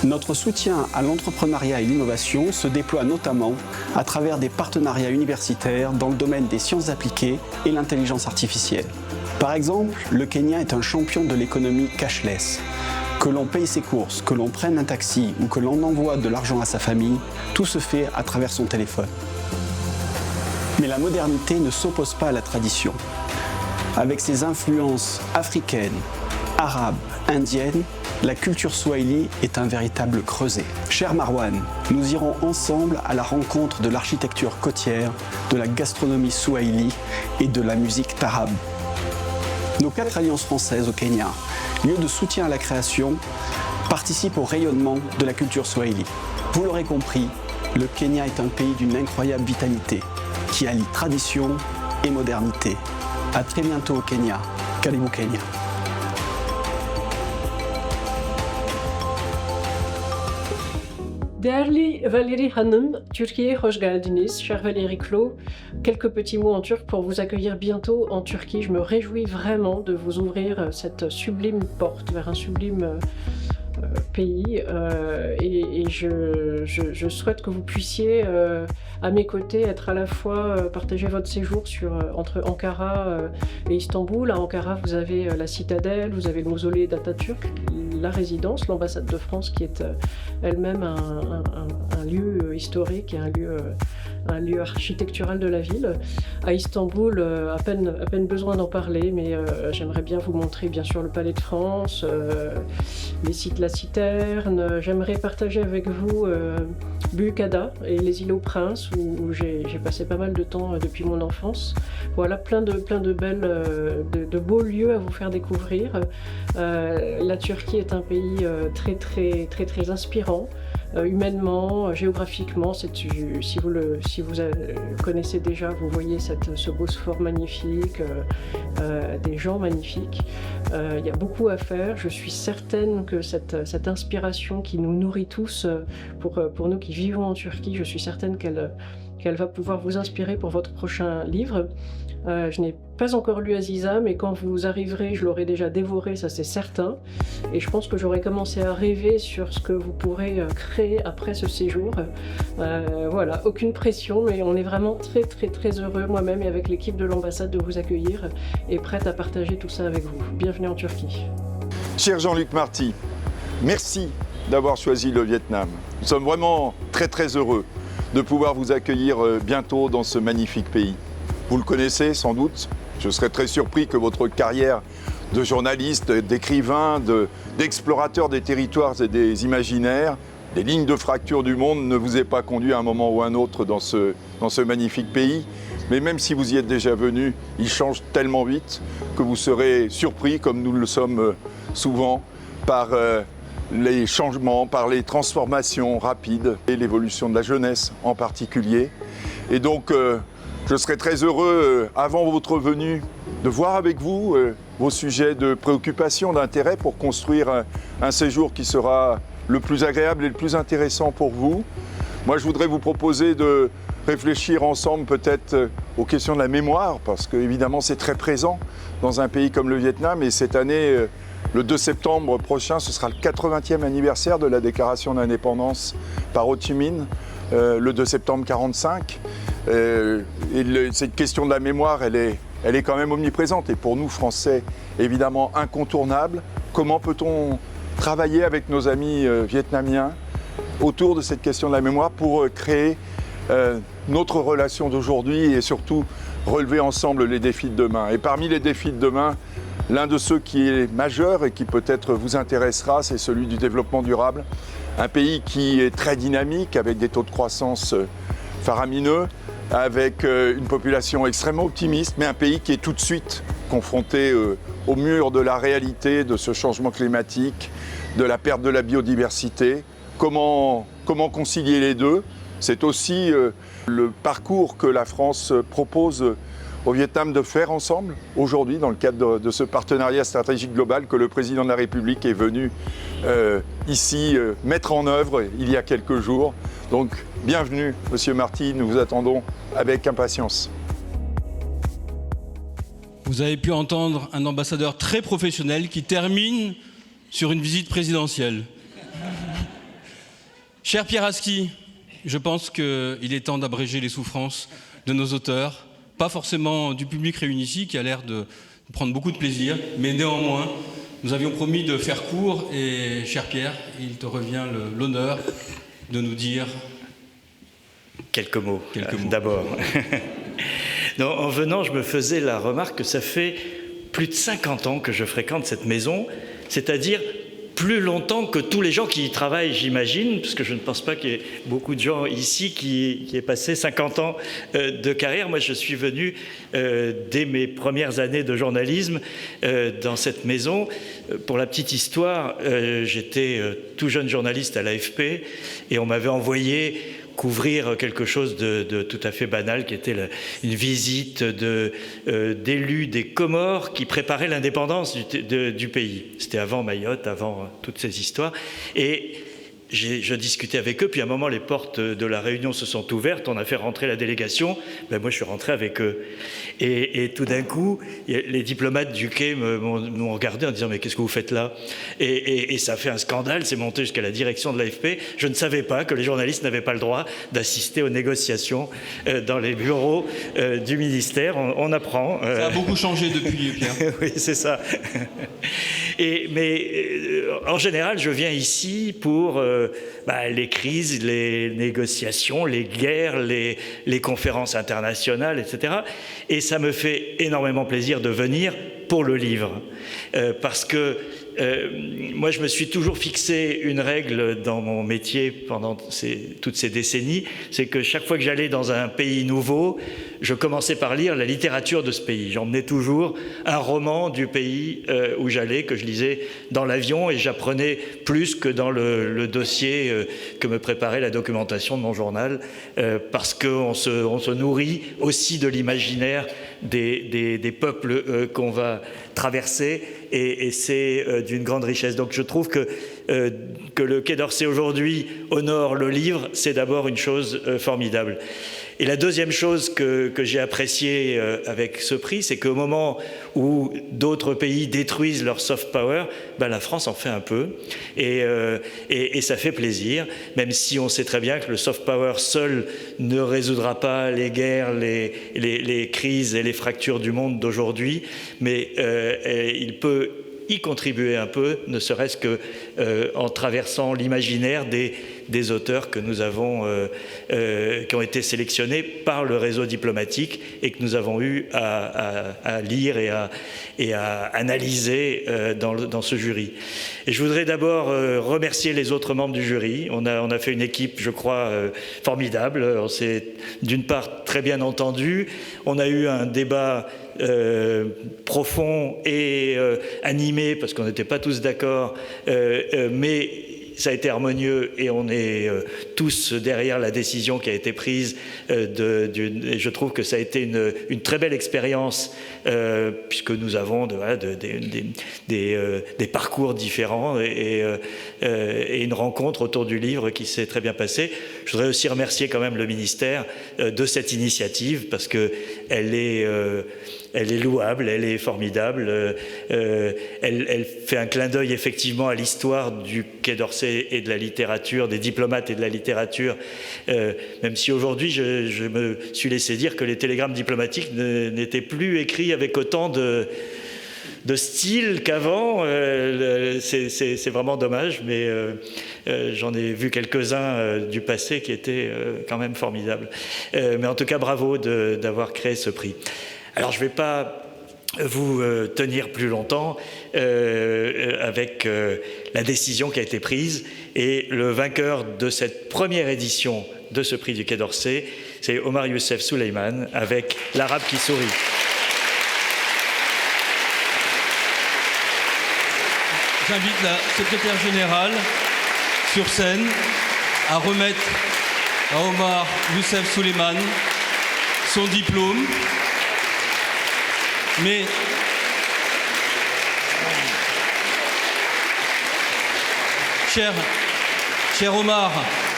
Notre soutien à l'entrepreneuriat et l'innovation se déploie notamment à travers des partenariats universitaires dans le domaine des sciences appliquées et l'intelligence artificielle. Par exemple, le Kenya est un champion de l'économie cashless. Que l'on paye ses courses, que l'on prenne un taxi ou que l'on envoie de l'argent à sa famille, tout se fait à travers son téléphone. Mais la modernité ne s'oppose pas à la tradition. Avec ses influences africaines, arabes, indiennes, la culture swahili est un véritable creuset. Cher Marwan, nous irons ensemble à la rencontre de l'architecture côtière, de la gastronomie swahili et de la musique tarab. Nos 4 alliances françaises au Kenya, lieu de soutien à la création, participent au rayonnement de la culture swahili. Vous l'aurez compris, le Kenya est un pays d'une incroyable vitalité, qui allie tradition et modernité. À très bientôt au Kenya. Karibu Kenya. Değerli Valérie Hanım, Türkiye'ye hoş geldiniz. Cher Valérie Clos, quelques petits mots en turc pour vous accueillir bientôt en Turquie. Je me réjouis vraiment de vous ouvrir cette sublime porte vers un sublime pays et je souhaite que vous puissiez à mes côtés être à la fois partager votre séjour entre Ankara et Istanbul. À Ankara, vous avez la citadelle, vous avez le mausolée d'Atatürk, la résidence, l'ambassade de France qui est elle-même un lieu historique et un lieu architectural de la ville. À Istanbul, à peine besoin d'en parler, mais j'aimerais bien vous montrer bien sûr le Palais de France, les sites La Citerne. J'aimerais partager avec vous Büyükada et les îles aux Princes où j'ai passé pas mal de temps depuis mon enfance. Voilà, plein de belles, de beaux lieux à vous faire découvrir. La Turquie est un pays très inspirant. Humainement, géographiquement, si vous connaissez déjà, vous voyez ce Bosphore magnifique, des gens magnifiques. Il y a beaucoup à faire. Je suis certaine que cette inspiration qui nous nourrit tous, pour nous qui vivons en Turquie, je suis certaine qu'elle va pouvoir vous inspirer pour votre prochain livre. Je n'ai pas encore lu Aziza, mais quand vous arriverez, je l'aurai déjà dévoré, ça c'est certain. Et je pense que j'aurai commencé à rêver sur ce que vous pourrez créer après ce séjour. Voilà, aucune pression, mais on est vraiment très très très heureux, moi-même et avec l'équipe de l'ambassade, de vous accueillir et prête à partager tout ça avec vous. Bienvenue en Turquie. Cher Jean-Luc Marty, merci d'avoir choisi le Vietnam. Nous sommes vraiment très très heureux de pouvoir vous accueillir bientôt dans ce magnifique pays. Vous le connaissez sans doute. Je serais très surpris que votre carrière de journaliste, d'écrivain, d'explorateur des territoires et des imaginaires, des lignes de fracture du monde ne vous ait pas conduit à un moment ou à un autre dans ce magnifique pays. Mais même si vous y êtes déjà venu, il change tellement vite que vous serez surpris, comme nous le sommes souvent, par les changements, par les transformations rapides et l'évolution de la jeunesse en particulier. Et donc, je serais très heureux, avant votre venue, de voir avec vous vos sujets de préoccupation, d'intérêt pour construire un séjour qui sera le plus agréable et le plus intéressant pour vous. Moi, je voudrais vous proposer de réfléchir ensemble peut-être aux questions de la mémoire, parce qu'évidemment, c'est très présent dans un pays comme le Vietnam. Et cette année, le 2 septembre prochain, ce sera le 80e anniversaire de la déclaration d'indépendance par Ho Chi Minh, le 2 septembre 1945. Cette question de la mémoire, elle est quand même omniprésente et pour nous, Français, évidemment incontournable. Comment peut-on travailler avec nos amis vietnamiens autour de cette question de la mémoire pour créer notre relation d'aujourd'hui et surtout relever ensemble les défis de demain. Et parmi les défis de demain, l'un de ceux qui est majeur et qui peut-être vous intéressera, c'est celui du développement durable. Un pays qui est très dynamique, avec des taux de croissance faramineux, avec une population extrêmement optimiste, mais un pays qui est tout de suite confronté au mur de la réalité, de ce changement climatique, de la perte de la biodiversité. Comment concilier les deux? C'est aussi le parcours que la France propose au Vietnam de faire ensemble aujourd'hui dans le cadre de ce partenariat stratégique global que le président de la République est venu ici mettre en œuvre il y a quelques jours. Donc bienvenue Monsieur Marty, nous vous attendons avec impatience. Vous avez pu entendre un ambassadeur très professionnel qui termine sur une visite présidentielle. Cher Pierre Aski, je pense qu'il est temps d'abréger les souffrances de nos auteurs, pas forcément du public réuni ici qui a l'air de prendre beaucoup de plaisir, mais néanmoins, nous avions promis de faire court et, cher Pierre, il te revient l'honneur de nous dire... Quelques mots. D'abord. En venant, je me faisais la remarque que ça fait plus de 50 ans que je fréquente cette maison, c'est-à-dire plus longtemps que tous les gens qui y travaillent, j'imagine, parce que je ne pense pas qu'il y ait beaucoup de gens ici qui aient passé 50 ans de carrière. Moi, je suis venu dès mes premières années de journalisme dans cette maison. Pour la petite histoire, j'étais tout jeune journaliste à l'AFP et on m'avait envoyé couvrir quelque chose de tout à fait banal, qui était une visite d'élus des Comores qui préparaient l'indépendance du pays. C'était avant Mayotte, avant toutes ces histoires. Et je discutais avec eux, puis à un moment, les portes de la réunion se sont ouvertes, on a fait rentrer la délégation, moi je suis rentré avec eux. Et tout d'un coup, les diplomates du quai m'ont regardé en disant « mais qu'est-ce que vous faites là ?» et ça a fait un scandale, c'est monté jusqu'à la direction de l'AFP. Je ne savais pas que les journalistes n'avaient pas le droit d'assister aux négociations dans les bureaux du ministère. On apprend. Ça a beaucoup changé depuis, Pierre. Oui, c'est ça. Mais en général, je viens ici pour les crises, les négociations, les guerres, les conférences internationales, etc. Et ça me fait énormément plaisir de venir pour le livre. Parce que moi, je me suis toujours fixé une règle dans mon métier pendant toutes ces décennies, c'est que chaque fois que j'allais dans un pays nouveau, je commençais par lire la littérature de ce pays. J'emmenais toujours un roman du pays où j'allais, que je lisais dans l'avion, et j'apprenais plus que dans le dossier que me préparait la documentation de mon journal, parce qu'on se nourrit aussi de l'imaginaire des peuples qu'on va traverser, et c'est d'une grande richesse. Donc je trouve que le Quai d'Orsay aujourd'hui honore le livre, c'est d'abord une chose formidable. Et la deuxième chose que j'ai appréciée avec ce prix, c'est qu'au moment où d'autres pays détruisent leur soft power, ben la France en fait un peu, et ça fait plaisir, même si on sait très bien que le soft power seul ne résoudra pas les guerres, les crises et les fractures du monde d'aujourd'hui, mais il peut y contribuer un peu, ne serait-ce que en traversant l'imaginaire des auteurs que nous avons, qui ont été sélectionnés par le réseau diplomatique et que nous avons eu à lire et à analyser dans ce jury. Et je voudrais d'abord remercier les autres membres du jury. On a fait une équipe, je crois, formidable. On s'est d'une part très bien entendu. On a eu un débat profond et animé, parce qu'on n'était pas tous d'accord, mais ça a été harmonieux et on est tous derrière la décision qui a été prise. Et je trouve que ça a été une très belle expérience, puisque nous avons des parcours différents et une rencontre autour du livre qui s'est très bien passée. Je voudrais aussi remercier quand même le ministère de cette initiative, parce qu'elle est louable, elle est formidable, elle fait un clin d'œil effectivement à l'histoire du Quai d'Orsay et de la littérature, des diplomates et de la littérature, même si aujourd'hui je me suis laissé dire que les télégrammes diplomatiques n'étaient plus écrits avec autant de style qu'avant. C'est vraiment dommage, mais j'en ai vu quelques-uns du passé qui étaient quand même formidables. Mais en tout cas, bravo d'avoir créé ce prix. Alors, je ne vais pas vous tenir plus longtemps avec la décision qui a été prise. Et le vainqueur de cette première édition de ce prix du Quai d'Orsay, c'est Omar Youssef Souleymane avec L'Arabe qui sourit. J'invite la secrétaire générale sur scène à remettre à Omar Youssef Souleymane son diplôme. Mais cher Omar,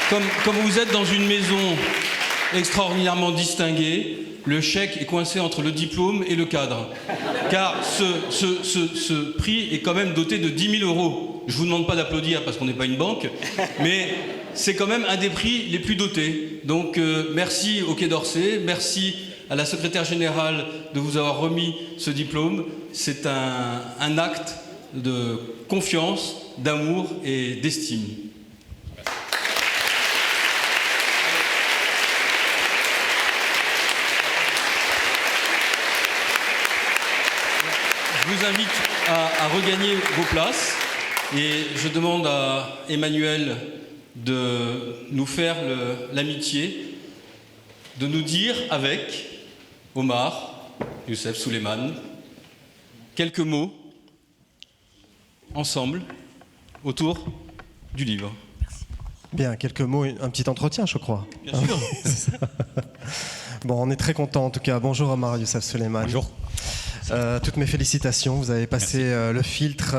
comme vous êtes dans une maison extraordinairement distinguée, le chèque est coincé entre le diplôme et le cadre. Car ce prix est quand même doté de 10 000 €. Je ne vous demande pas d'applaudir parce qu'on n'est pas une banque, mais c'est quand même un des prix les plus dotés. Donc merci au Quai d'Orsay, merci à la secrétaire générale de vous avoir remis ce diplôme. C'est un acte de confiance, d'amour et d'estime. Je vous invite à regagner vos places et je demande à Emmanuel de nous faire l'amitié de nous dire avec Omar Youssef Souleymane quelques mots ensemble autour du livre. Bien, quelques mots, un petit entretien, je crois. Bien sûr. Bon, on est très content en tout cas. Bonjour Omar Youssef Souleymane. Bonjour. Toutes mes félicitations. Vous avez passé le filtre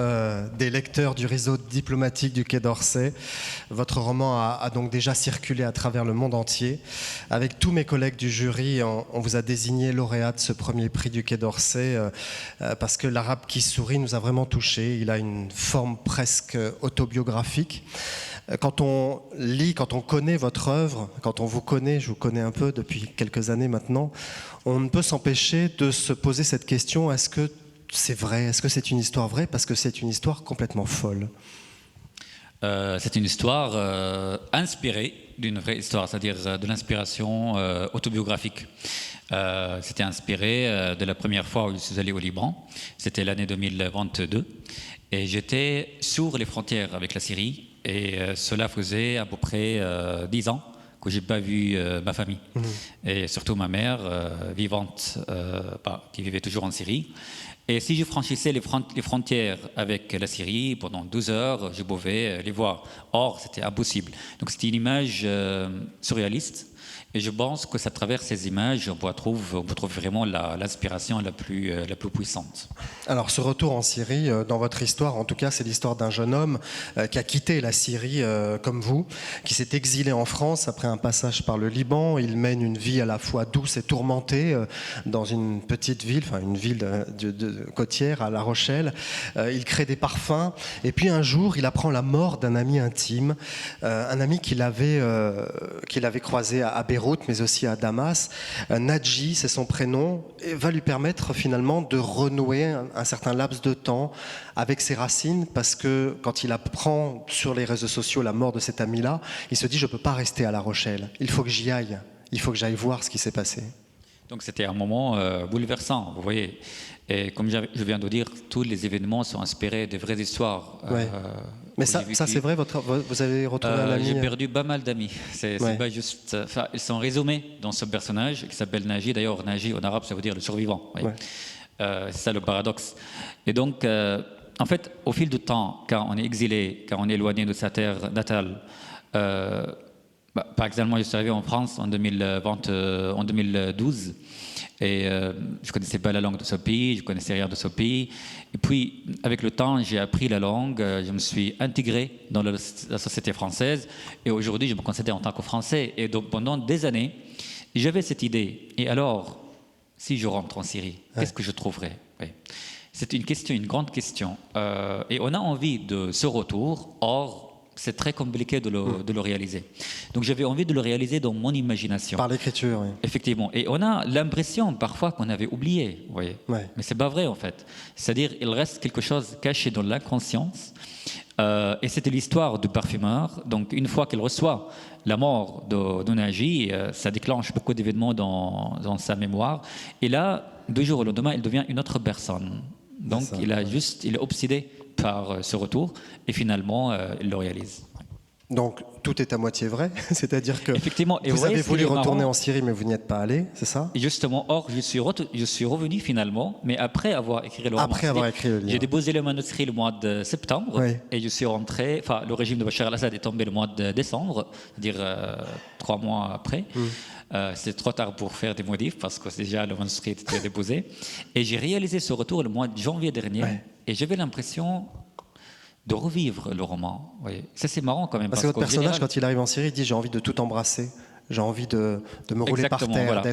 des lecteurs du réseau diplomatique du Quai d'Orsay. Votre roman a donc déjà circulé à travers le monde entier. Avec tous mes collègues du jury, on vous a désigné lauréat de ce premier prix du Quai d'Orsay parce que L'Arabe qui sourit nous a vraiment touchés. Il a une forme presque autobiographique. Quand on lit, quand on connaît votre œuvre, quand on vous connaît, je vous connais un peu depuis quelques années maintenant, on ne peut s'empêcher de se poser cette question, est-ce que c'est vrai? Est-ce que c'est une histoire vraie? Parce que c'est une histoire complètement folle. C'est une histoire inspirée d'une vraie histoire, c'est-à-dire de l'inspiration autobiographique. C'était inspiré de la première fois où je suis allé au Liban, c'était l'année 2022, et j'étais sur les frontières avec la Syrie. Et cela faisait à peu près 10 ans que je n'ai pas vu ma famille. Et surtout ma mère, vivante, qui vivait toujours en Syrie. Et si je franchissais les frontières avec la Syrie, pendant 12 heures, je pouvais les voir. Or, c'était impossible. Donc c'était une image surréaliste. Et je pense que à travers ces images, on trouve vraiment l'inspiration la plus puissante. Alors ce retour en Syrie, dans votre histoire, en tout cas, c'est l'histoire d'un jeune homme qui a quitté la Syrie comme vous, qui s'est exilé en France après un passage par le Liban. Il mène une vie à la fois douce et tourmentée dans une petite ville, enfin une ville côtière à La Rochelle. Il crée des parfums et puis un jour, il apprend la mort d'un ami intime, un ami qu'il avait croisé à Beyrouth, mais aussi à Damas. Nadji, c'est son prénom, et va lui permettre finalement de renouer un certain laps de temps avec ses racines, parce que quand il apprend sur les réseaux sociaux la mort de cet ami-là, il se dit je ne peux pas rester à La Rochelle, il faut que j'y aille, il faut que j'aille voir ce qui s'est passé. Donc c'était un moment bouleversant, vous voyez. Et comme je viens de dire, tous les événements sont inspirés de vraies histoires. Ouais. Mais ça c'est vrai, vous avez retrouvé un ami. J'ai perdu pas mal d'amis. C'est pas juste. Enfin, ils sont résumés dans ce personnage qui s'appelle Naji. D'ailleurs, Naji en arabe, ça veut dire le survivant. Ouais. C'est ça le paradoxe. Et donc, en fait, au fil du temps, quand on est exilé, quand on est éloigné de sa terre natale, par exemple, moi, je suis arrivé en France en 2012 et je ne connaissais pas la langue de ce pays, je ne connaissais rien de ce pays. Et puis, avec le temps, j'ai appris la langue, je me suis intégré dans la société française et aujourd'hui, je me considère en tant que Français. Et donc, pendant des années, j'avais cette idée. Et alors, si je rentre en Syrie, qu'est-ce que je trouverai? C'est une question, une grande question. Et on a envie de ce retour, or, c'est très compliqué de le réaliser. Donc j'avais envie de le réaliser dans mon imagination. Par l'écriture, oui. Effectivement. Et on a l'impression parfois qu'on avait oublié, vous voyez. Mais c'est pas vrai en fait. C'est-à-dire il reste quelque chose caché dans l'inconscience. Et c'était l'histoire du parfumeur. Donc une fois qu'il reçoit la mort de Naji, ça déclenche beaucoup d'événements dans sa mémoire. Et là, 2 jours au lendemain, il devient une autre personne. Donc il est obsédé par ce retour et finalement il le réalise. Donc tout est à moitié vrai, c'est-à-dire que effectivement, vous avez voulu retourner en Syrie mais vous n'y êtes pas allé, c'est ça? Et justement, or je suis revenu finalement, mais après avoir écrit le roman. Après avoir écrit le livre. J'ai déposé le manuscrit le mois de septembre et je suis rentré, enfin le régime de Bachar el-Assad est tombé le mois de décembre, c'est-à-dire 3 mois après. C'est trop tard pour faire des modifs parce que déjà le manuscrit était déposé. Et j'ai réalisé ce retour le mois de janvier dernier et j'avais l'impression de revivre le roman. Oui. Ça c'est marrant quand même. Parce que votre personnage, quand il arrive en Syrie, il dit j'ai envie de tout embrasser. J'ai envie de me rouler par terre,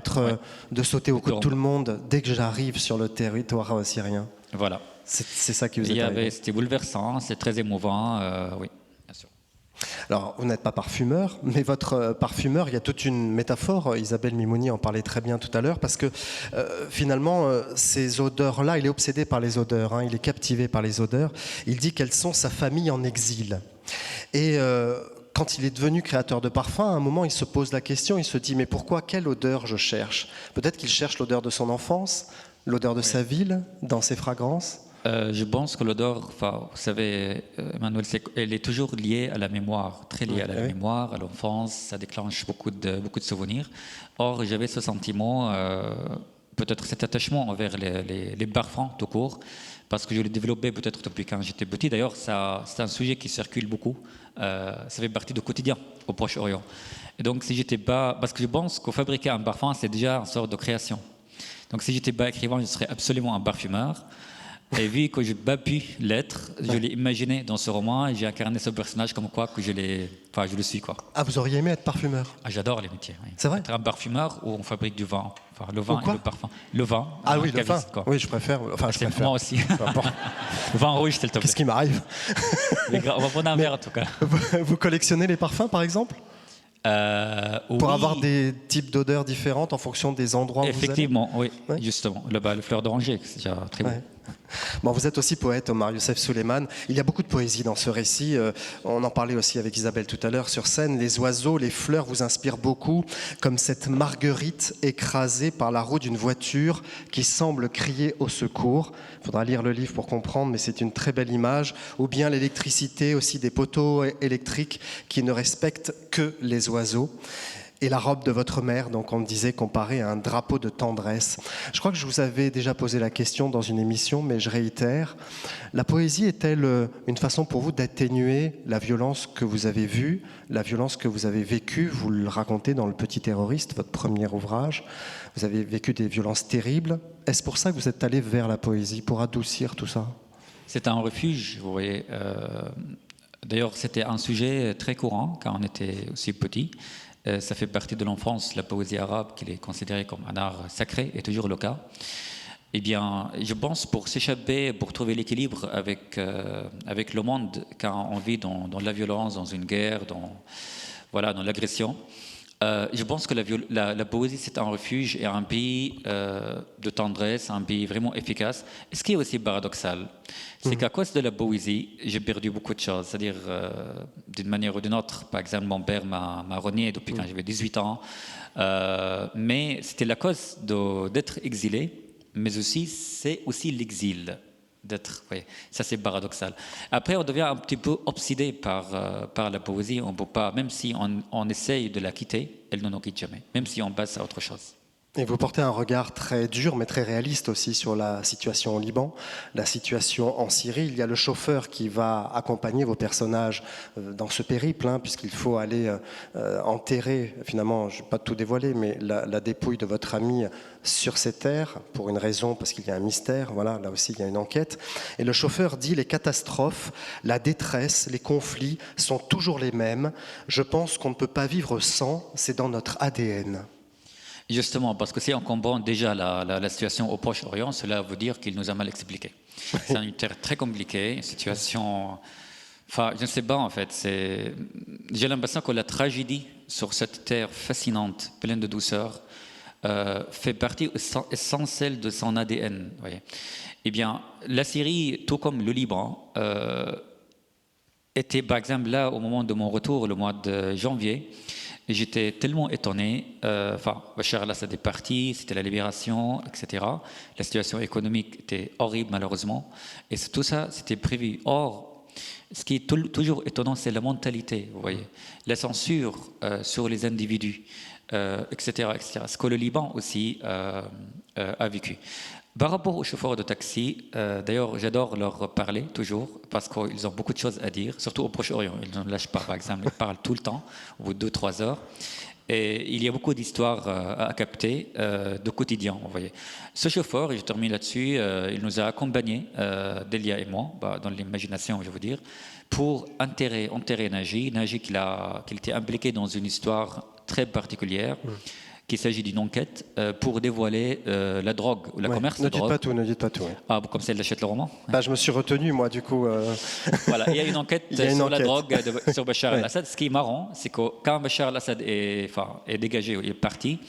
de sauter au cou de tout le monde dès que j'arrive sur le territoire syrien. Voilà. C'est ça qui vous est arrivé. C'était bouleversant, c'est très émouvant, oui. Alors, vous n'êtes pas parfumeur, mais votre parfumeur, il y a toute une métaphore. Isabelle Mimouni en parlait très bien tout à l'heure, parce que finalement, ces odeurs-là, il est obsédé par les odeurs, hein, il est captivé par les odeurs. Il dit qu'elles sont sa famille en exil. Et quand il est devenu créateur de parfums, à un moment, il se pose la question, il se dit, mais pourquoi, quelle odeur je cherche? Peut-être qu'il cherche l'odeur de son enfance, l'odeur de sa ville, dans ses fragrances. Je pense que l'odeur, vous savez, Emmanuel, elle est toujours liée à la mémoire, très liée à la mémoire, à l'enfance, ça déclenche beaucoup de souvenirs. Or, j'avais ce sentiment, peut-être cet attachement envers les parfums tout court, parce que je l'ai développé peut-être depuis quand j'étais petit. D'ailleurs, c'est un sujet qui circule beaucoup, ça fait partie du quotidien au Proche-Orient. Et donc, si j'étais pas, parce que je pense que fabriquer un parfum, c'est déjà une sorte de création. Donc, si j'étais pas écrivain, je serais absolument un parfumeur. Et vu que je n'ai pas pu l'être, je l'ai imaginé dans ce roman et j'ai incarné ce personnage comme quoi que je le suis, quoi. Ah, vous auriez aimé être parfumeur? Ah, j'adore les métiers. Oui. C'est vrai? Être un parfumeur où on fabrique du vin. Enfin, le vin et le parfum. Le vin. Ah oui, le vin. Oui, je préfère. Enfin, je préfère. Moi aussi. Le vin rouge, s'il te plaît. Qu'est-ce qui m'arrive? On va prendre un verre en tout cas. Vous collectionnez les parfums, par exemple? Pour avoir des types d'odeurs différentes en fonction des endroits où effectivement, vous allez. Oui, justement. Le fleur d'oranger, c'est déjà très beau. Bon, vous êtes aussi poète, Omar Youssef Souleiman. Il y a beaucoup de poésie dans ce récit. On en parlait aussi avec Isabelle tout à l'heure sur scène. Les oiseaux, les fleurs vous inspirent beaucoup, comme cette marguerite écrasée par la roue d'une voiture qui semble crier au secours. Il faudra lire le livre pour comprendre, mais c'est une très belle image. Ou bien l'électricité aussi des poteaux électriques qui ne respectent que les oiseaux. Et la robe de votre mère, donc on disait comparée à un drapeau de tendresse. Je crois que je vous avais déjà posé la question dans une émission, mais je réitère. La poésie est-elle une façon pour vous d'atténuer la violence que vous avez vue, la violence que vous avez vécue? Vous le racontez dans Le Petit Terroriste, votre premier ouvrage. Vous avez vécu des violences terribles. Est-ce pour ça que vous êtes allé vers la poésie, pour adoucir tout ça? C'est un refuge, vous voyez. D'ailleurs, c'était un sujet très courant quand on était aussi petit. Ça fait partie de l'enfance, la poésie arabe, qui est considérée comme un art sacré, est toujours le cas. Eh bien, je pense pour s'échapper, pour trouver l'équilibre avec le monde, quand on vit dans la violence, dans une guerre, dans l'agression, je pense que la poésie, c'est un refuge et un pays de tendresse, un pays vraiment efficace. Et ce qui est aussi paradoxal, c'est qu'à cause de la poésie, j'ai perdu beaucoup de choses. C'est-à-dire, d'une manière ou d'une autre, par exemple, mon père m'a renié depuis quand j'avais 18 ans. Mais c'était la cause d'être exilé, mais aussi, c'est aussi l'exil. Ça c'est paradoxal. Après, on devient un petit peu obsédé par la poésie. On peut pas, même si on essaye de la quitter, elle ne nous quitte jamais, même si on passe à autre chose. Et vous portez un regard très dur, mais très réaliste aussi sur la situation au Liban, la situation en Syrie. Il y a le chauffeur qui va accompagner vos personnages dans ce périple, puisqu'il faut aller enterrer, finalement, je ne vais pas tout dévoiler, mais la dépouille de votre ami sur ces terres, pour une raison, parce qu'il y a un mystère, voilà, là aussi il y a une enquête. Et le chauffeur dit: les catastrophes, la détresse, les conflits sont toujours les mêmes. Je pense qu'on ne peut pas vivre sans, c'est dans notre ADN. Justement, parce que si on comprend déjà la situation au Proche-Orient, cela veut dire qu'il nous a mal expliqué. C'est une terre très compliquée, une situation... Enfin, je ne sais pas en fait. J'ai l'impression que la tragédie sur cette terre fascinante, pleine de douceur, fait partie essentielle de son ADN. Voyez. Eh bien, la Syrie, tout comme le Liban, était par exemple là au moment de mon retour, le mois de janvier. Et j'étais tellement étonné. Bachar al-Assad est parti, c'était la libération, etc. La situation économique était horrible, malheureusement. Et tout ça, c'était prévu. Or, ce qui est toujours étonnant, c'est la mentalité, vous voyez. La censure sur les individus, etc., etc. Ce que le Liban aussi a vécu. Par rapport aux chauffeurs de taxi, d'ailleurs, j'adore leur parler toujours parce qu'ils ont beaucoup de choses à dire, surtout au Proche-Orient. Ils ne lâchent pas, par exemple, ils parlent tout le temps, au bout de 2-3 heures. Et il y a beaucoup d'histoires à capter, de quotidien, vous voyez. Ce chauffeur, et je termine là-dessus, il nous a accompagnés, Delia et moi, dans l'imagination, je veux dire, pour enterrer Naji. Naji, qu'il était impliqué dans une histoire très particulière. Qu'il s'agit d'une enquête pour dévoiler la drogue ou le commerce de drogue. Ne dites pas tout. Ouais. Ah, comme ça, elle achète le roman. Je me suis retenu, moi, du coup. Voilà, il y a une enquête sur la drogue sur Bachar al-Assad. Ce qui est marrant, c'est que quand Bachar al-Assad est dégagé, il est parti,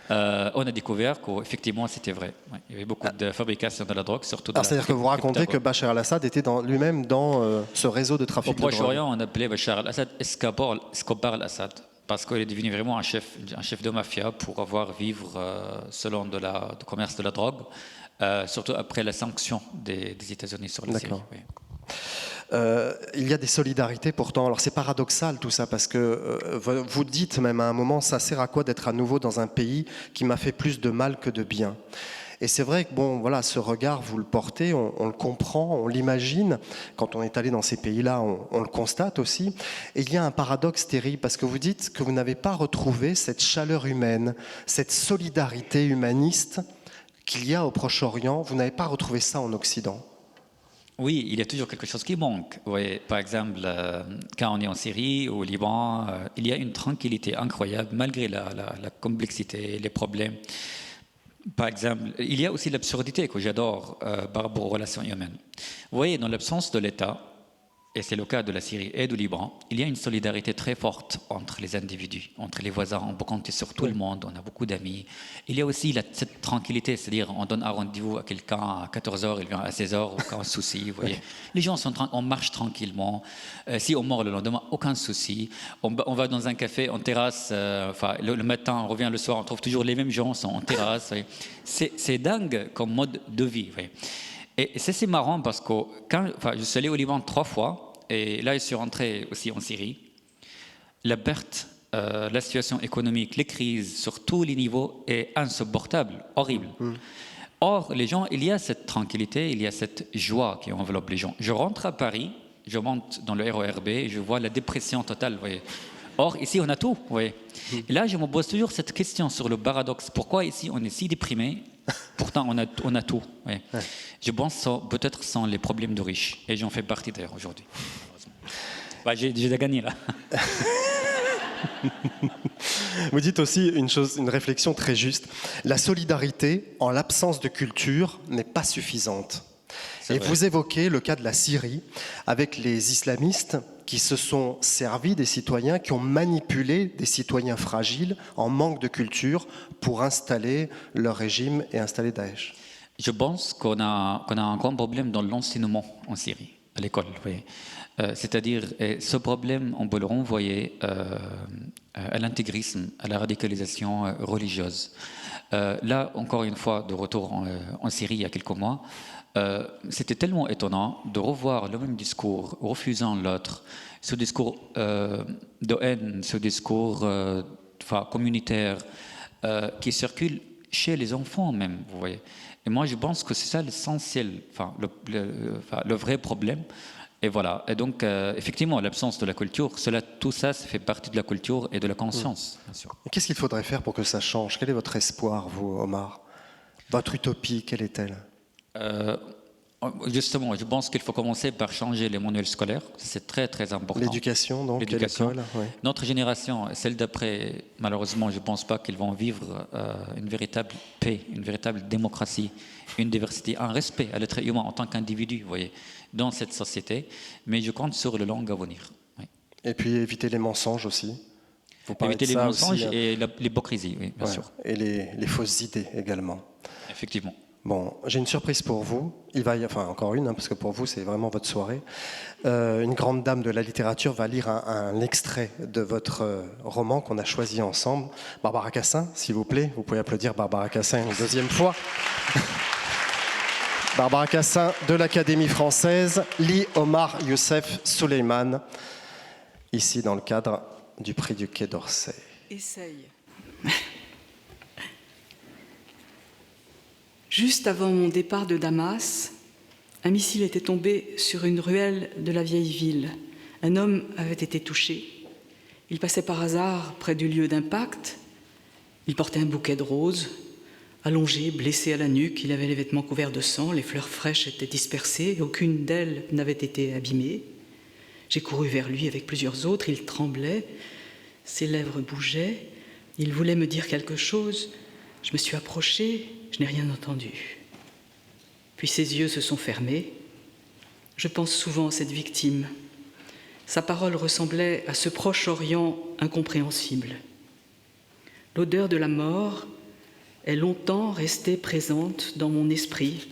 on a découvert qu'effectivement, c'était vrai. Ouais, il y avait beaucoup de fabrication de la drogue, surtout. C'est-à-dire que vous racontez que Bachar al-Assad était lui-même dans ce réseau de trafic de drogue. Au Proche-Orient, on appelait Bachar al-Assad Escobar al-Assad. Parce qu'il est devenu vraiment un chef de mafia pour vivre selon du commerce de la drogue, surtout après la sanction des États-Unis sur la Syrie. Oui. Il y a des solidarités pourtant. Alors c'est paradoxal tout ça parce que vous dites même à un moment, ça sert à quoi d'être à nouveau dans un pays qui m'a fait plus de mal que de bien. Et c'est vrai que ce regard, vous le portez, on le comprend, on l'imagine. Quand on est allé dans ces pays-là, on le constate aussi. Et il y a un paradoxe terrible, parce que vous dites que vous n'avez pas retrouvé cette chaleur humaine, cette solidarité humaniste qu'il y a au Proche-Orient. Vous n'avez pas retrouvé ça en Occident. Oui, il y a toujours quelque chose qui manque. Vous voyez, par exemple, quand on est en Syrie ou au Liban, il y a une tranquillité incroyable, malgré la complexité, les problèmes. Par exemple, il y a aussi l'absurdité que j'adore par rapport aux relations humaines. Vous voyez, dans l'absence de l'État, et c'est le cas de la Syrie et du Liban, il y a une solidarité très forte entre les individus, entre les voisins. On peut compter sur tout le monde, on a beaucoup d'amis. Il y a aussi cette tranquillité, c'est-à-dire on donne un rendez-vous à quelqu'un à 14h, il vient à 16h, aucun souci. Vous voyez. Les gens on marche tranquillement. Si on meurt le lendemain, aucun souci. On va dans un café, en terrasse, le matin, on revient le soir, on trouve toujours les mêmes gens, sont en terrasse. C'est dingue comme mode de vie. Vous voyez. Et c'est marrant parce que je suis allé au Liban 3 fois et là je suis rentré aussi en Syrie. La perte la situation économique, les crises sur tous les niveaux est insupportable, horrible. Or, les gens, il y a cette tranquillité, il y a cette joie qui enveloppe les gens. Je rentre à Paris, je monte dans le RERB et je vois la dépression totale, vous voyez. Or, ici, on a tout, vous voyez. Et là, je me pose toujours cette question sur le paradoxe. Pourquoi ici, on est si déprimé, pourtant on a tout, vous voyez. Je pense peut-être sans les problèmes de riches. Et j'en fais partie d'ailleurs aujourd'hui. Bah, j'ai gagné là. Vous dites aussi une réflexion très juste. La solidarité, en l'absence de culture, n'est pas suffisante. Et vous évoquez le cas de la Syrie, avec les islamistes qui se sont servis des citoyens, qui ont manipulé des citoyens fragiles en manque de culture pour installer leur régime et installer Daesh. Je pense qu'on a un grand problème dans l'enseignement en Syrie, à l'école. C'est-à-dire, ce problème, on peut le renvoyer à l'intégrisme, à la radicalisation religieuse. Là, encore une fois, de retour en Syrie il y a quelques mois, c'était tellement étonnant de revoir le même discours, refusant l'autre, ce discours de haine, ce discours communautaire qui circule chez les enfants même, vous voyez. Et moi, je pense que c'est ça l'essentiel, le vrai problème. Et voilà. Et donc, effectivement, l'absence de la culture, tout ça, ça fait partie de la culture et de la conscience, bien sûr. Qu'est-ce qu'il faudrait faire pour que ça change? Quel est votre espoir, vous, Omar? Votre utopie, quelle est-elle? Justement, je pense qu'il faut commencer par changer les manuels scolaires. C'est très, très important. L'éducation, donc, l'école, oui. Notre génération, celle d'après, malheureusement, je ne pense pas qu'ils vont vivre une véritable paix, une véritable démocratie, une diversité, un respect à l'être humain en tant qu'individu, vous voyez, dans cette société. Mais je compte sur le long avenir. Oui. Et puis éviter les mensonges aussi. Éviter les mensonges et l'hypocrisie, oui, bien sûr. Et les fausses idées également. Effectivement. Bon, j'ai une surprise pour vous. Encore une, parce que pour vous, c'est vraiment votre soirée. Une grande dame de la littérature va lire un extrait de votre roman qu'on a choisi ensemble. Barbara Cassin, s'il vous plaît. Vous pouvez applaudir Barbara Cassin une deuxième fois. Barbara Cassin de l'Académie française lit Omar Youssef Souleymane, ici dans le cadre du prix du Quai d'Orsay. Essaye. Juste avant mon départ de Damas, un missile était tombé sur une ruelle de la vieille ville. Un homme avait été touché. Il passait par hasard près du lieu d'impact. Il portait un bouquet de roses. Allongé, blessé à la nuque, il avait les vêtements couverts de sang, les fleurs fraîches étaient dispersées, aucune d'elles n'avait été abîmée. J'ai couru vers lui avec plusieurs autres, il tremblait, ses lèvres bougeaient, il voulait me dire quelque chose. Je me suis approchée, je n'ai rien entendu. Puis ses yeux se sont fermés. Je pense souvent à cette victime. Sa parole ressemblait à ce Proche-Orient incompréhensible. L'odeur de la mort est longtemps restée présente dans mon esprit,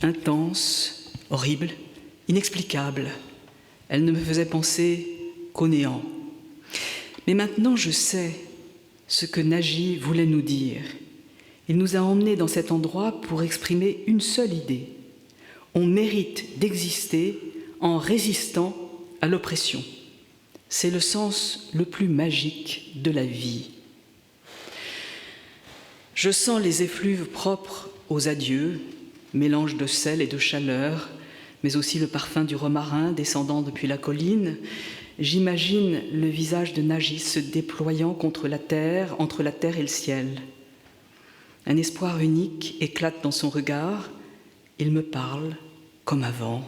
intense, horrible, inexplicable. Elle ne me faisait penser qu'au néant. Mais maintenant, je sais ce que Naji voulait nous dire. Il nous a emmenés dans cet endroit pour exprimer une seule idée. On mérite d'exister en résistant à l'oppression. C'est le sens le plus magique de la vie. Je sens les effluves propres aux adieux, mélange de sel et de chaleur, mais aussi le parfum du romarin descendant depuis la colline. J'imagine le visage de Naji se déployant entre la terre et le ciel. Un espoir unique éclate dans son regard. Il me parle, comme avant,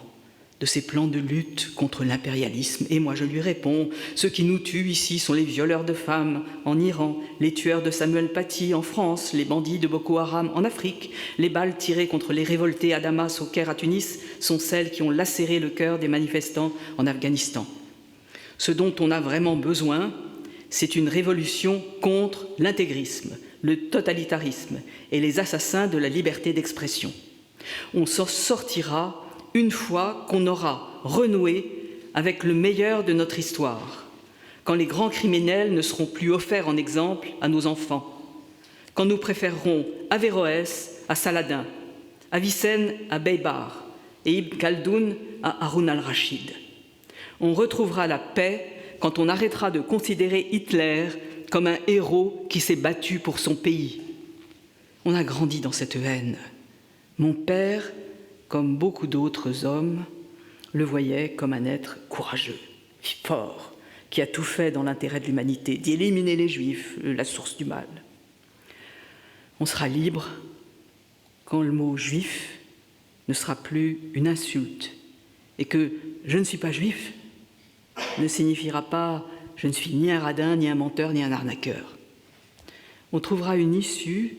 de ses plans de lutte contre l'impérialisme. Et moi je lui réponds, ceux qui nous tuent ici sont les violeurs de femmes en Iran, les tueurs de Samuel Paty en France, les bandits de Boko Haram en Afrique. Les balles tirées contre les révoltés à Damas, au Caire, à Tunis, sont celles qui ont lacéré le cœur des manifestants en Afghanistan. Ce dont on a vraiment besoin, c'est une révolution contre l'intégrisme, le totalitarisme et les assassins de la liberté d'expression. On s'en sortira une fois qu'on aura renoué avec le meilleur de notre histoire, quand les grands criminels ne seront plus offerts en exemple à nos enfants, quand nous préférerons Averroès à Saladin, Avicenne à Beybar et Ibn Khaldoun à Haroun al-Rachid. On retrouvera la paix quand on arrêtera de considérer Hitler comme un héros qui s'est battu pour son pays. On a grandi dans cette haine. Mon père, comme beaucoup d'autres hommes, le voyait comme un être courageux, fort, qui a tout fait dans l'intérêt de l'humanité, d'éliminer les Juifs, la source du mal. On sera libre quand le mot juif ne sera plus une insulte et que je ne suis pas juif ne signifiera pas je ne suis ni un radin, ni un menteur, ni un arnaqueur. On trouvera une issue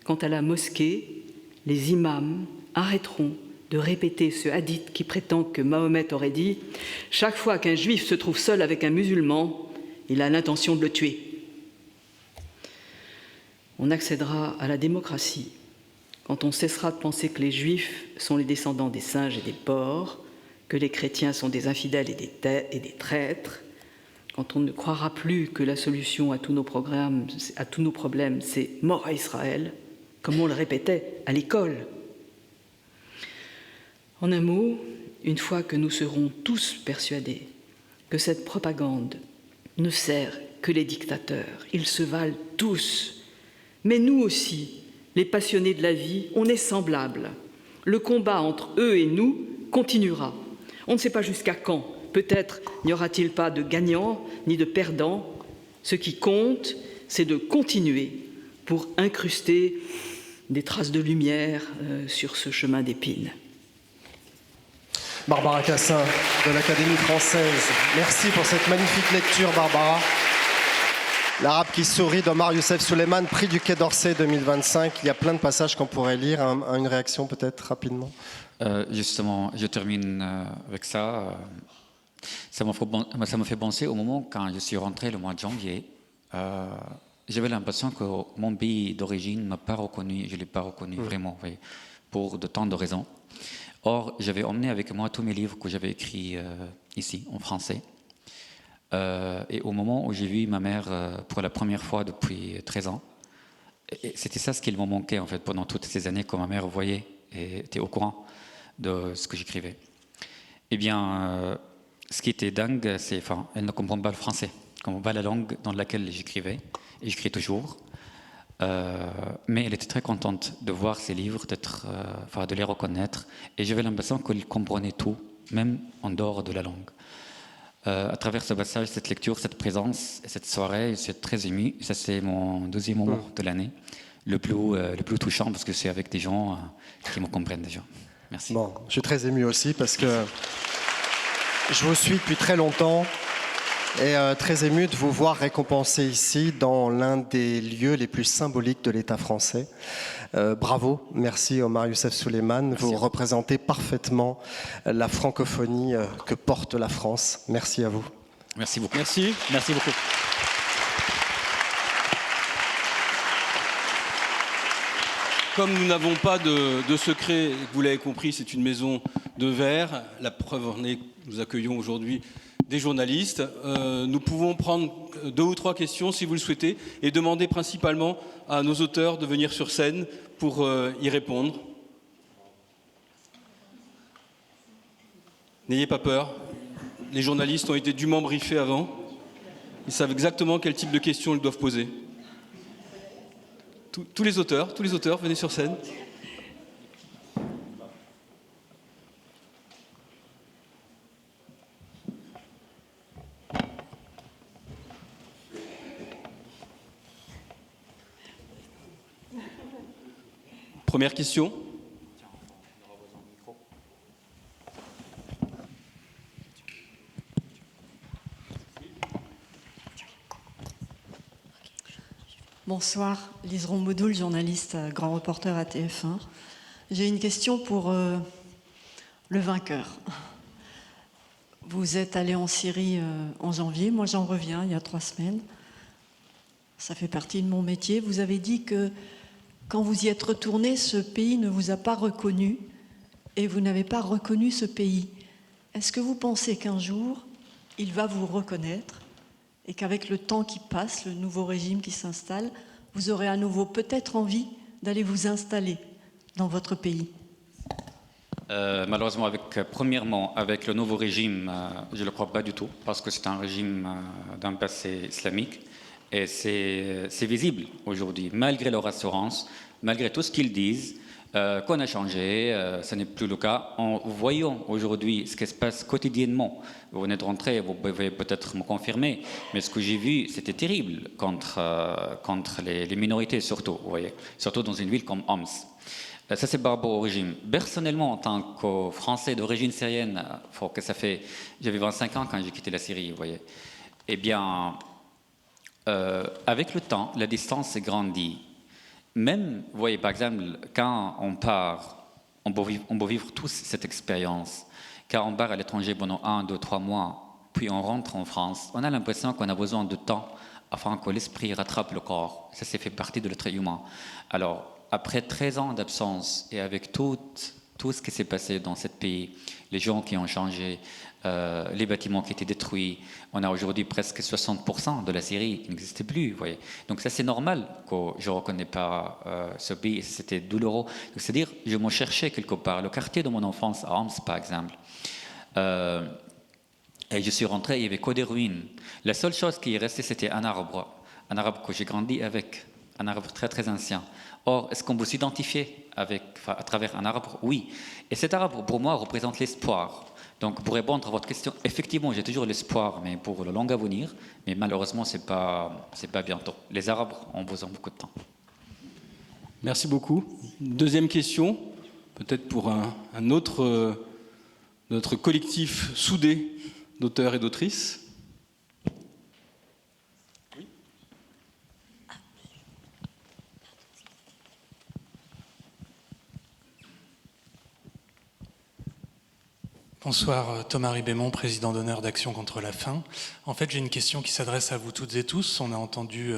quand à la mosquée, les imams arrêteront de répéter ce hadith qui prétend que Mahomet aurait dit « Chaque fois qu'un juif se trouve seul avec un musulman, il a l'intention de le tuer ». On accédera à la démocratie quand on cessera de penser que les juifs sont les descendants des singes et des porcs, que les chrétiens sont des infidèles et des traîtres, quand on ne croira plus que la solution à tous nos problèmes, c'est « mort à Israël », comme on le répétait à l'école. En un mot, une fois que nous serons tous persuadés que cette propagande ne sert que les dictateurs, ils se valent tous, mais nous aussi, les passionnés de la vie, on est semblables. Le combat entre eux et nous continuera. On ne sait pas jusqu'à quand. Peut-être n'y aura-t-il pas de gagnants ni de perdants. Ce qui compte, c'est de continuer pour incruster des traces de lumière sur ce chemin d'épines. Barbara Cassin de l'Académie française. Merci pour cette magnifique lecture, Barbara. L'Arabe qui sourit d'Omar Youssef Souleiman, prix du Quai d'Orsay 2025. Il y a plein de passages qu'on pourrait lire. Une réaction peut-être rapidement. Justement, je termine avec ça. Ça m'a fait penser au moment quand je suis rentré le mois de janvier. J'avais l'impression que mon pays d'origine ne m'a pas reconnu. Je ne l'ai pas reconnu vraiment, oui, pour de tant de raisons. Or, j'avais emmené avec moi tous mes livres que j'avais écrits ici, en français. Et au moment où j'ai vu ma mère pour la première fois depuis 13 ans, c'était ça ce qui me manquait en fait pendant toutes ces années, que ma mère voyait et était au courant de ce que j'écrivais. Eh bien, ce qui était dingue, c'est elle ne comprend pas le français, elle ne comprend pas la langue dans laquelle j'écrivais, et j'écris toujours. Mais elle était très contente de voir ces livres, de les reconnaître, et j'avais l'impression qu'elle comprenait tout, même en dehors de la langue. À travers ce passage, cette lecture, cette présence, cette soirée, je suis très ému. Ça, c'est mon deuxième moment de l'année, le plus touchant, parce que c'est avec des gens qui me comprennent déjà. Merci. Bon, je suis très ému aussi parce que je vous suis depuis très longtemps et très ému de vous voir récompensé ici dans l'un des lieux les plus symboliques de l'État français. Bravo, merci Omar Youssef Souleiman. Vous représentez parfaitement la francophonie que porte la France. Merci à vous. Merci beaucoup. Merci. Merci beaucoup. Comme nous n'avons pas de secret, vous l'avez compris, c'est une maison de verre. La preuve en est que nous accueillons aujourd'hui des journalistes. Nous pouvons prendre 2 ou 3 questions si vous le souhaitez et demander principalement à nos auteurs de venir sur scène pour y répondre. N'ayez pas peur. Les journalistes ont été dûment briefés avant. Ils savent exactement quel type de questions ils doivent poser. Tous les auteurs, venez sur scène. Première question. Bonsoir, Lise Romboudoul, journaliste, grand reporter à TF1. J'ai une question pour le vainqueur. Vous êtes allé en Syrie en janvier, moi j'en reviens il y a 3 semaines. Ça fait partie de mon métier. Vous avez dit que quand vous y êtes retourné, ce pays ne vous a pas reconnu et vous n'avez pas reconnu ce pays. Est-ce que vous pensez qu'un jour, il va vous reconnaître et qu'avec le temps qui passe, le nouveau régime qui s'installe, vous aurez à nouveau peut-être envie d'aller vous installer dans votre pays? Malheureusement, avec que, premièrement, avec le nouveau régime, je ne le crois pas du tout, parce que c'est un régime d'un passé islamique. Et c'est visible aujourd'hui, malgré leur assurance, malgré tout ce qu'ils disent, qu'on a changé, ce n'est plus le cas. En voyant aujourd'hui ce qui se passe quotidiennement, vous venez de rentrer, vous pouvez peut-être me confirmer, mais ce que j'ai vu, c'était terrible contre les minorités, surtout, vous voyez, surtout dans une ville comme Homs. Ça, c'est par rapport au régime. Personnellement, en tant que Français d'origine syrienne, j'avais 25 ans quand j'ai quitté la Syrie, vous voyez. Eh bien, avec le temps, la distance s'est grandie. Même, vous voyez, par exemple, quand on part, on peut vivre tous cette expérience. Quand on part à l'étranger pendant 1, 2, 3 mois, puis on rentre en France, on a l'impression qu'on a besoin de temps afin que l'esprit rattrape le corps. Ça, c'est fait partie de l'être humain. Alors, après 13 ans d'absence et avec tout ce qui s'est passé dans ce pays, les gens qui ont changé, les bâtiments qui étaient détruits, on a aujourd'hui presque 60% de la Syrie qui n'existait plus. Vous voyez. Donc ça, c'est normal que je ne reconnais pas ce pays, c'était douloureux. C'est-à-dire, je me cherchais quelque part. Le quartier de mon enfance, à Homs par exemple, et je suis rentré, il n'y avait que des ruines. La seule chose qui est restée, c'était un arbre que j'ai grandi avec, un arbre très très ancien. Or, est-ce qu'on peut s'identifier à travers un arbre? Oui. Et cet arbre, pour moi, représente l'espoir. Donc, pour répondre à votre question, effectivement, j'ai toujours l'espoir, mais pour le long avenir. Mais malheureusement, c'est pas bientôt. Les arbres ont besoin de beaucoup de temps. Merci beaucoup. Deuxième question, peut-être pour notre collectif soudé d'auteurs et d'autrices. Bonsoir, Thomas Ribémont, président d'honneur d'Action contre la faim. En fait, j'ai une question qui s'adresse à vous toutes et tous. On a entendu,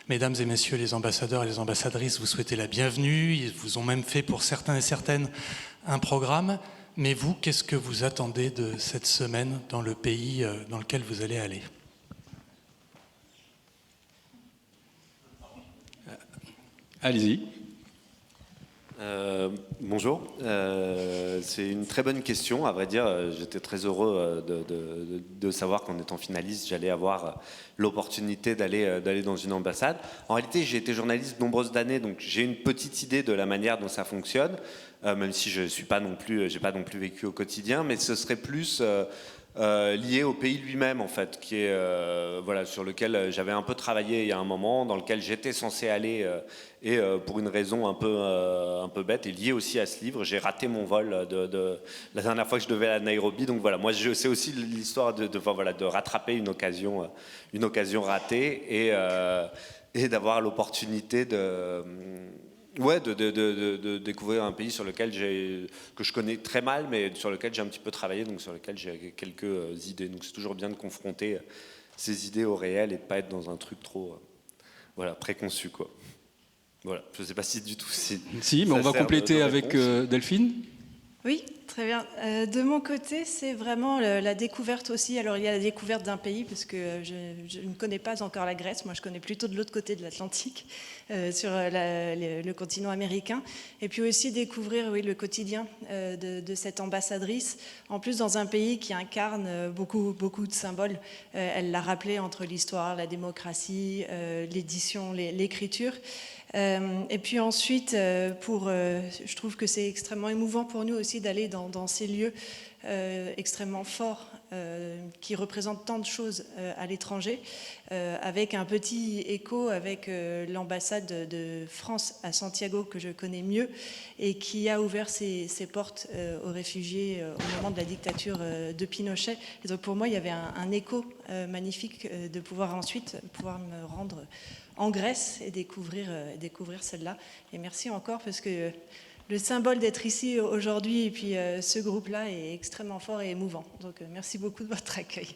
mesdames et messieurs les ambassadeurs et les ambassadrices, vous souhaiter la bienvenue. Ils vous ont même fait, pour certains et certaines, un programme. Mais vous, qu'est-ce que vous attendez de cette semaine dans le pays dans lequel vous allez aller ? Allez-y. Bonjour, c'est une très bonne question. À vrai dire, j'étais très heureux de savoir qu'en étant finaliste, j'allais avoir l'opportunité d'aller dans une ambassade. En réalité, j'ai été journaliste de nombreuses années, donc j'ai une petite idée de la manière dont ça fonctionne, même si je n'ai pas non plus vécu au quotidien, mais ce serait plus lié au pays lui-même, en fait, qui est sur lequel j'avais un peu travaillé il y a un moment, dans lequel j'étais censé aller, et pour une raison un peu bête, et liée aussi à ce livre, j'ai raté mon vol de la dernière fois que je devais aller à Nairobi. Donc voilà, moi c'est aussi l'histoire de rattraper une occasion ratée et d'avoir l'opportunité de découvrir un pays sur lequel que je connais très mal, mais sur lequel j'ai un petit peu travaillé, donc sur lequel j'ai quelques idées. Donc c'est toujours bien de confronter ces idées au réel et de ne pas être dans un truc trop préconçu, quoi. Voilà, je ne sais pas si du tout... Si, mais on va compléter avec Delphine. Oui, très bien. De mon côté, c'est vraiment la découverte aussi. Alors, il y a la découverte d'un pays, parce que je ne connais pas encore la Grèce. Moi, je connais plutôt de l'autre côté de l'Atlantique, sur le continent américain. Et puis aussi découvrir le quotidien de cette ambassadrice, en plus dans un pays qui incarne beaucoup de symboles. Elle l'a rappelé, entre l'histoire, la démocratie, l'édition, l'écriture. Et puis ensuite, je trouve que c'est extrêmement émouvant pour nous aussi d'aller dans ces lieux extrêmement forts qui représentent tant de choses à l'étranger, avec un petit écho avec l'ambassade de France à Santiago, que je connais mieux, et qui a ouvert ses portes aux réfugiés au moment de la dictature de Pinochet. Et donc pour moi, il y avait un écho magnifique de pouvoir ensuite me rendre en Grèce et découvrir celle-là. Et merci encore, parce que le symbole d'être ici aujourd'hui et puis ce groupe-là est extrêmement fort et émouvant. Donc merci beaucoup de votre accueil.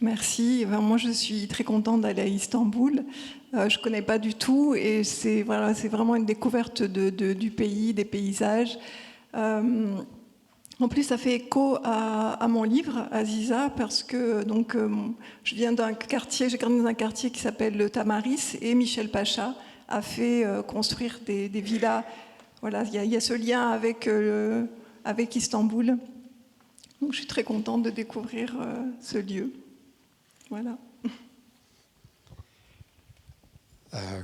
Merci. Moi, je suis très contente d'aller à Istanbul. Je ne connais pas du tout, et c'est vraiment une découverte du pays, des paysages. En plus, ça fait écho à mon livre, Aziza, parce que je viens d'un quartier, j'ai grandi dans un quartier qui s'appelle le Tamaris, et Michel Pacha a fait construire des villas voilà, il y a ce lien avec Istanbul. Donc je suis très contente de découvrir ce lieu. Voilà.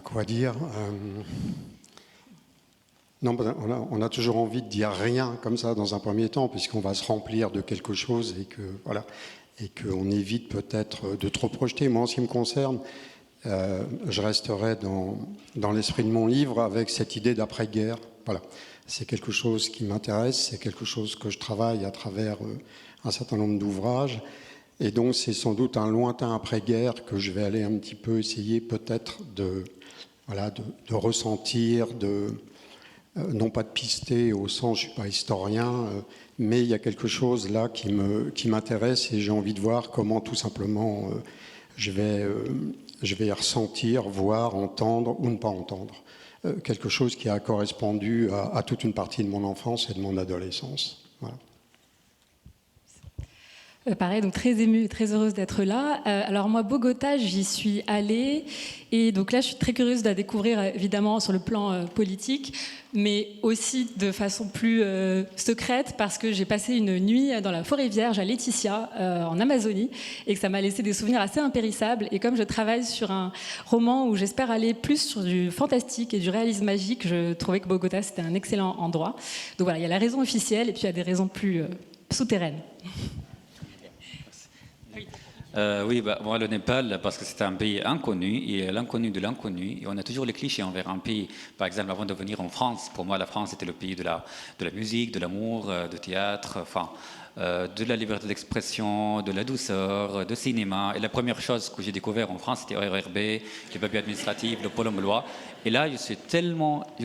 Quoi dire non, on a toujours envie de dire rien comme ça dans un premier temps, puisqu'on va se remplir de quelque chose et que voilà, et qu'on évite peut-être de trop projeter. Moi, en ce qui me concerne, je resterai dans l'esprit de mon livre avec cette idée d'après-guerre. Voilà, c'est quelque chose qui m'intéresse, c'est quelque chose que je travaille à travers un certain nombre d'ouvrages. Et donc, c'est sans doute un lointain après-guerre que je vais aller un petit peu essayer peut-être de ressentir, non pas de pister au sens, je ne suis pas historien, mais il y a quelque chose là qui m'intéresse et j'ai envie de voir comment tout simplement je vais ressentir, voir, entendre ou ne pas entendre. Quelque chose qui a correspondu à toute une partie de mon enfance et de mon adolescence. Voilà. Pareil, donc très émue, très heureuse d'être là. Alors moi, Bogota, j'y suis allée et donc là, je suis très curieuse de la découvrir évidemment sur le plan politique, mais aussi de façon plus secrète parce que j'ai passé une nuit dans la forêt vierge à Laetitia, en Amazonie, et que ça m'a laissé des souvenirs assez impérissables. Et comme je travaille sur un roman où j'espère aller plus sur du fantastique et du réalisme magique, je trouvais que Bogota, c'était un excellent endroit. Donc voilà, il y a la raison officielle et puis il y a des raisons plus souterraines. Oui, moi, le Népal, parce que c'est un pays inconnu, et l'inconnu de l'inconnu, et on a toujours les clichés envers un pays. Par exemple, avant de venir en France, pour moi, la France était le pays de la musique, de l'amour, du théâtre, enfin, de la liberté d'expression, de la douceur, de cinéma. Et la première chose que j'ai découvert en France, c'était ORB, les papiers administratifs, le pôle emploi. Et là, je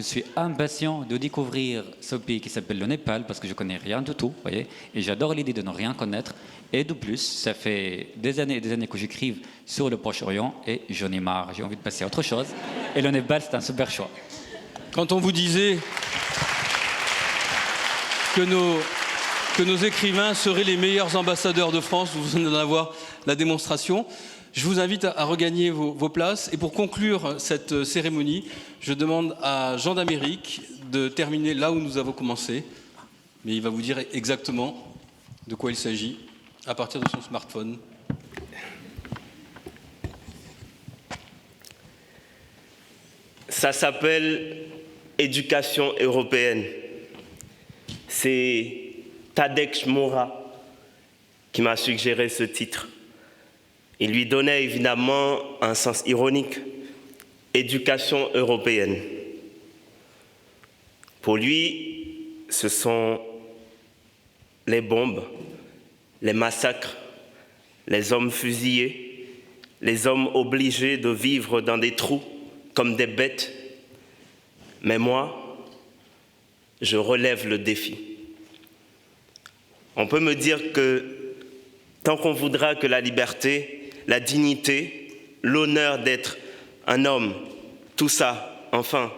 suis impatient de découvrir ce pays qui s'appelle le Népal, parce que je connais rien du tout, vous voyez, et j'adore l'idée de ne rien connaître. Et de plus, ça fait des années et des années que j'écrive sur le Proche-Orient et j'en ai marre, j'ai envie de passer à autre chose. Et le Népal, c'est un super choix. Quand on vous disait que nos écrivains seraient les meilleurs ambassadeurs de France, vous venez d'en avoir la démonstration. Je vous invite à regagner vos places. Et pour conclure cette cérémonie, je demande à Jean d'Amérique de terminer là où nous avons commencé. Mais il va vous dire exactement de quoi il s'agit à partir de son smartphone. Ça s'appelle éducation européenne. C'est Tadek Moura qui m'a suggéré ce titre. Il lui donnait évidemment un sens ironique. Éducation européenne. Pour lui, ce sont les bombes, les massacres, les hommes fusillés, les hommes obligés de vivre dans des trous comme des bêtes. Mais moi, je relève le défi. On peut me dire que tant qu'on voudra que la liberté, la dignité, l'honneur d'être un homme, tout ça, enfin,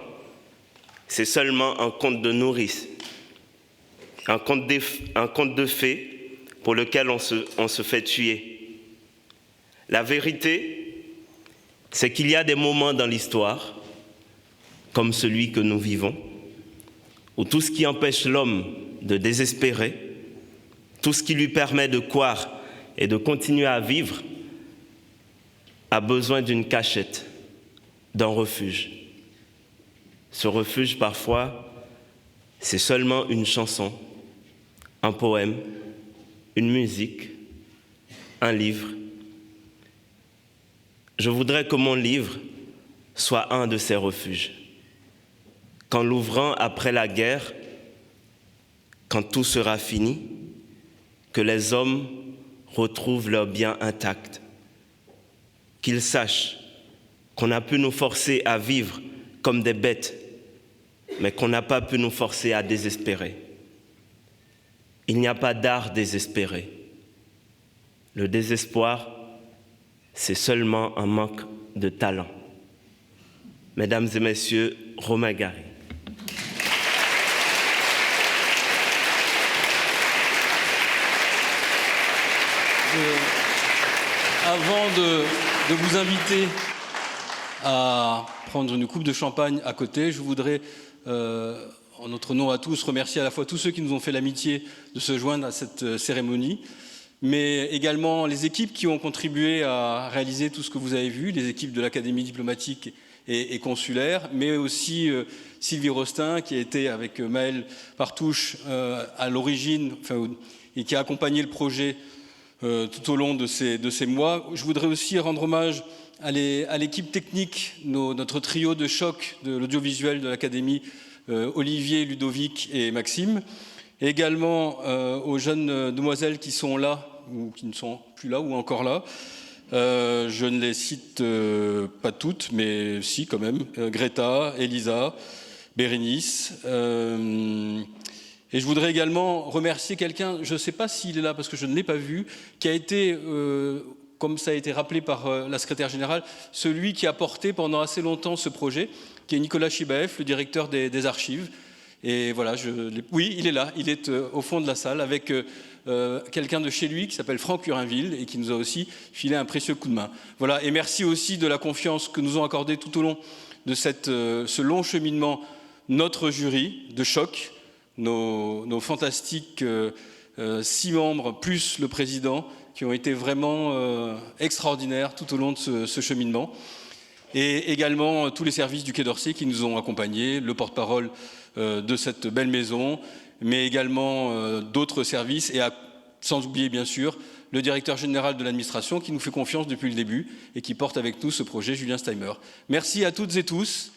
c'est seulement un conte de nourrice, un conte de fées pour lequel on se fait tuer. La vérité, c'est qu'il y a des moments dans l'histoire, comme celui que nous vivons, où tout ce qui empêche l'homme de désespérer, tout ce qui lui permet de croire et de continuer à vivre, a besoin d'une cachette, d'un refuge. Ce refuge, parfois, c'est seulement une chanson, un poème, une musique, un livre. Je voudrais que mon livre soit un de ces refuges. Qu'en l'ouvrant après la guerre, quand tout sera fini, que les hommes retrouvent leurs biens intacts. Qu'ils sachent qu'on a pu nous forcer à vivre comme des bêtes, mais qu'on n'a pas pu nous forcer à désespérer. Il n'y a pas d'art désespéré. Le désespoir, c'est seulement un manque de talent. Mesdames et messieurs, Romain Gary. Avant de vous inviter à prendre une coupe de champagne à côté, je voudrais en notre nom à tous, remercier à la fois tous ceux qui nous ont fait l'amitié de se joindre à cette cérémonie, mais également les équipes qui ont contribué à réaliser tout ce que vous avez vu, les équipes de l'Académie diplomatique et consulaire, mais aussi Sylvie Rostin, qui a été avec Maël Partouche à l'origine, et qui a accompagné le projet tout au long de ces mois. Je voudrais aussi rendre hommage à l'équipe technique, notre trio de choc de l'audiovisuel de l'Académie, Olivier, Ludovic et Maxime, et également aux jeunes demoiselles qui sont là, ou qui ne sont plus là, ou encore là. Je ne les cite pas toutes, mais si quand même. Greta, Elisa, Bérénice. Et je voudrais également remercier quelqu'un, je ne sais pas s'il est là parce que je ne l'ai pas vu, qui a été, comme ça a été rappelé par la secrétaire générale, celui qui a porté pendant assez longtemps ce projet, qui est Nicolas Chibaef, le directeur des archives. Et voilà, oui, il est là, il est au fond de la salle avec quelqu'un de chez lui qui s'appelle Franck Urinville et qui nous a aussi filé un précieux coup de main. Voilà, et merci aussi de la confiance que nous ont accordée tout au long de ce long cheminement notre jury de choc, nos fantastiques 6 membres plus le président qui ont été vraiment extraordinaires tout au long de ce cheminement. Et également tous les services du Quai d'Orsay qui nous ont accompagnés, le porte-parole de cette belle maison, mais également d'autres services, et sans oublier bien sûr le directeur général de l'administration qui nous fait confiance depuis le début et qui porte avec nous ce projet, Julien Steimer. Merci à toutes et tous.